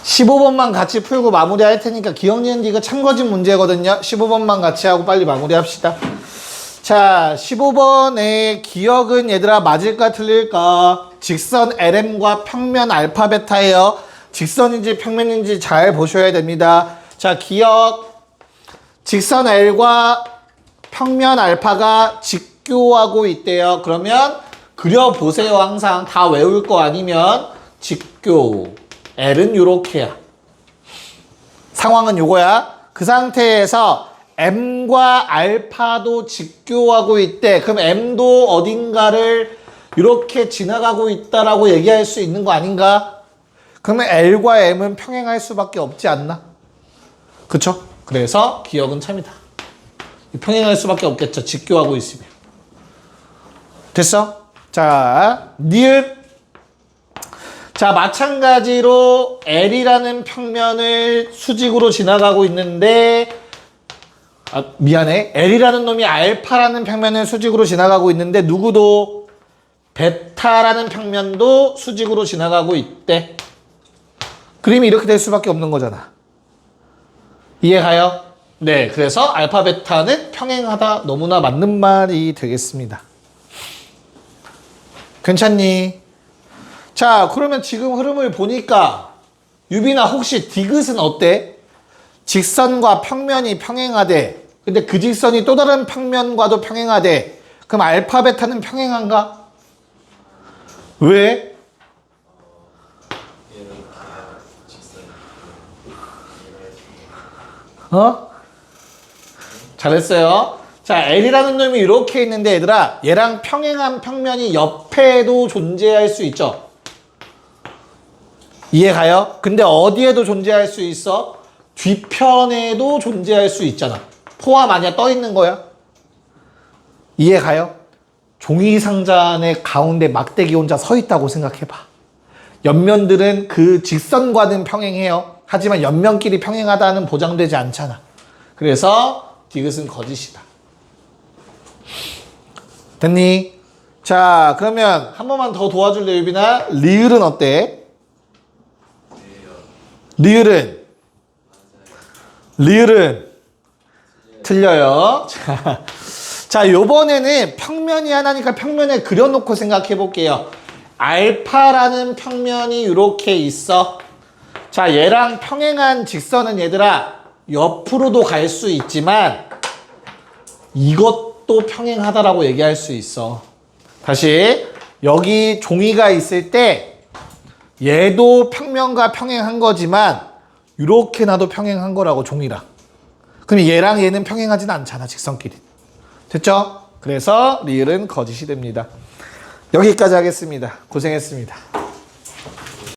15번만 같이 풀고 마무리 할 테니까 기억 니은 이거 참거진 문제거든요. 15번만 같이 하고 빨리 마무리 합시다. 자, 15번의 기억은 얘들아 맞을까 틀릴까? 직선 LM과 평면 알파 베타예요. 직선인지 평면인지 잘 보셔야 됩니다. 자, 기억. 직선 L과 평면 알파가 직교하고 있대요. 그러면 그려보세요. 항상 다 외울 거 아니면 직교. L은 요렇게야. 상황은 요거야. 그 상태에서 M과 알파도 직교하고 있대. 그럼 M도 어딘가를 이렇게 지나가고 있다라고 얘기할 수 있는 거 아닌가? 그러면 L과 M은 평행할 수밖에 없지 않나? 그쵸? 그래서 기억은 참이다. 평행할 수밖에 없겠죠. 직교하고 있으면. 됐어? 자, 니은. 자, 마찬가지로 L이라는 평면을 수직으로 지나가고 있는데, 미안해. L이라는 놈이 알파라는 평면을 수직으로 지나가고 있는데, 누구도 베타라는 평면도 수직으로 지나가고 있대. 그림이 이렇게 될 수밖에 없는 거잖아. 이해가요? 네, 그래서 알파 베타는 평행하다. 너무나 맞는 말이 되겠습니다. 괜찮니? 자, 그러면 지금 흐름을 보니까 유빈아, 혹시 디귿은 어때? 직선과 평면이 평행하대. 근데 그 직선이 또 다른 평면과도 평행하대. 그럼 알파 베타는 평행한가? 왜? 잘했어요. 자, L이라는 놈이 이렇게 있는데 얘들아, 얘랑 평행한 평면이 옆에도 존재할 수 있죠. 이해가요? 근데 어디에도 존재할 수 있어? 뒤편에도 존재할 수 있잖아. 포함 아니야? 떠 있는 거야. 이해가요? 종이 상자 안에 가운데 막대기 혼자 서 있다고 생각해봐. 옆면들은 그 직선과는 평행해요. 하지만 옆면끼리 평행하다는 보장되지 않잖아. 그래서 디귿은 거짓이다. 됐니? 자, 그러면 한 번만 더 도와줄래, 유빈아? 리을은 어때? 리을은 틀려요. 자, 요번에는 평면이 하나니까 평면에 그려놓고 생각해 볼게요. 알파라는 평면이 이렇게 있어. 자, 얘랑 평행한 직선은 얘들아 옆으로도 갈 수 있지만 이것도 평행하다라고 얘기할 수 있어. 다시, 여기 종이가 있을 때 얘도 평면과 평행한 거지만 이렇게 나도 평행한 거라고, 종이랑. 그럼 얘랑 얘는 평행하진 않잖아, 직선끼리. 됐죠? 그래서 리을은 거짓이 됩니다. 여기까지 하겠습니다. 고생했습니다.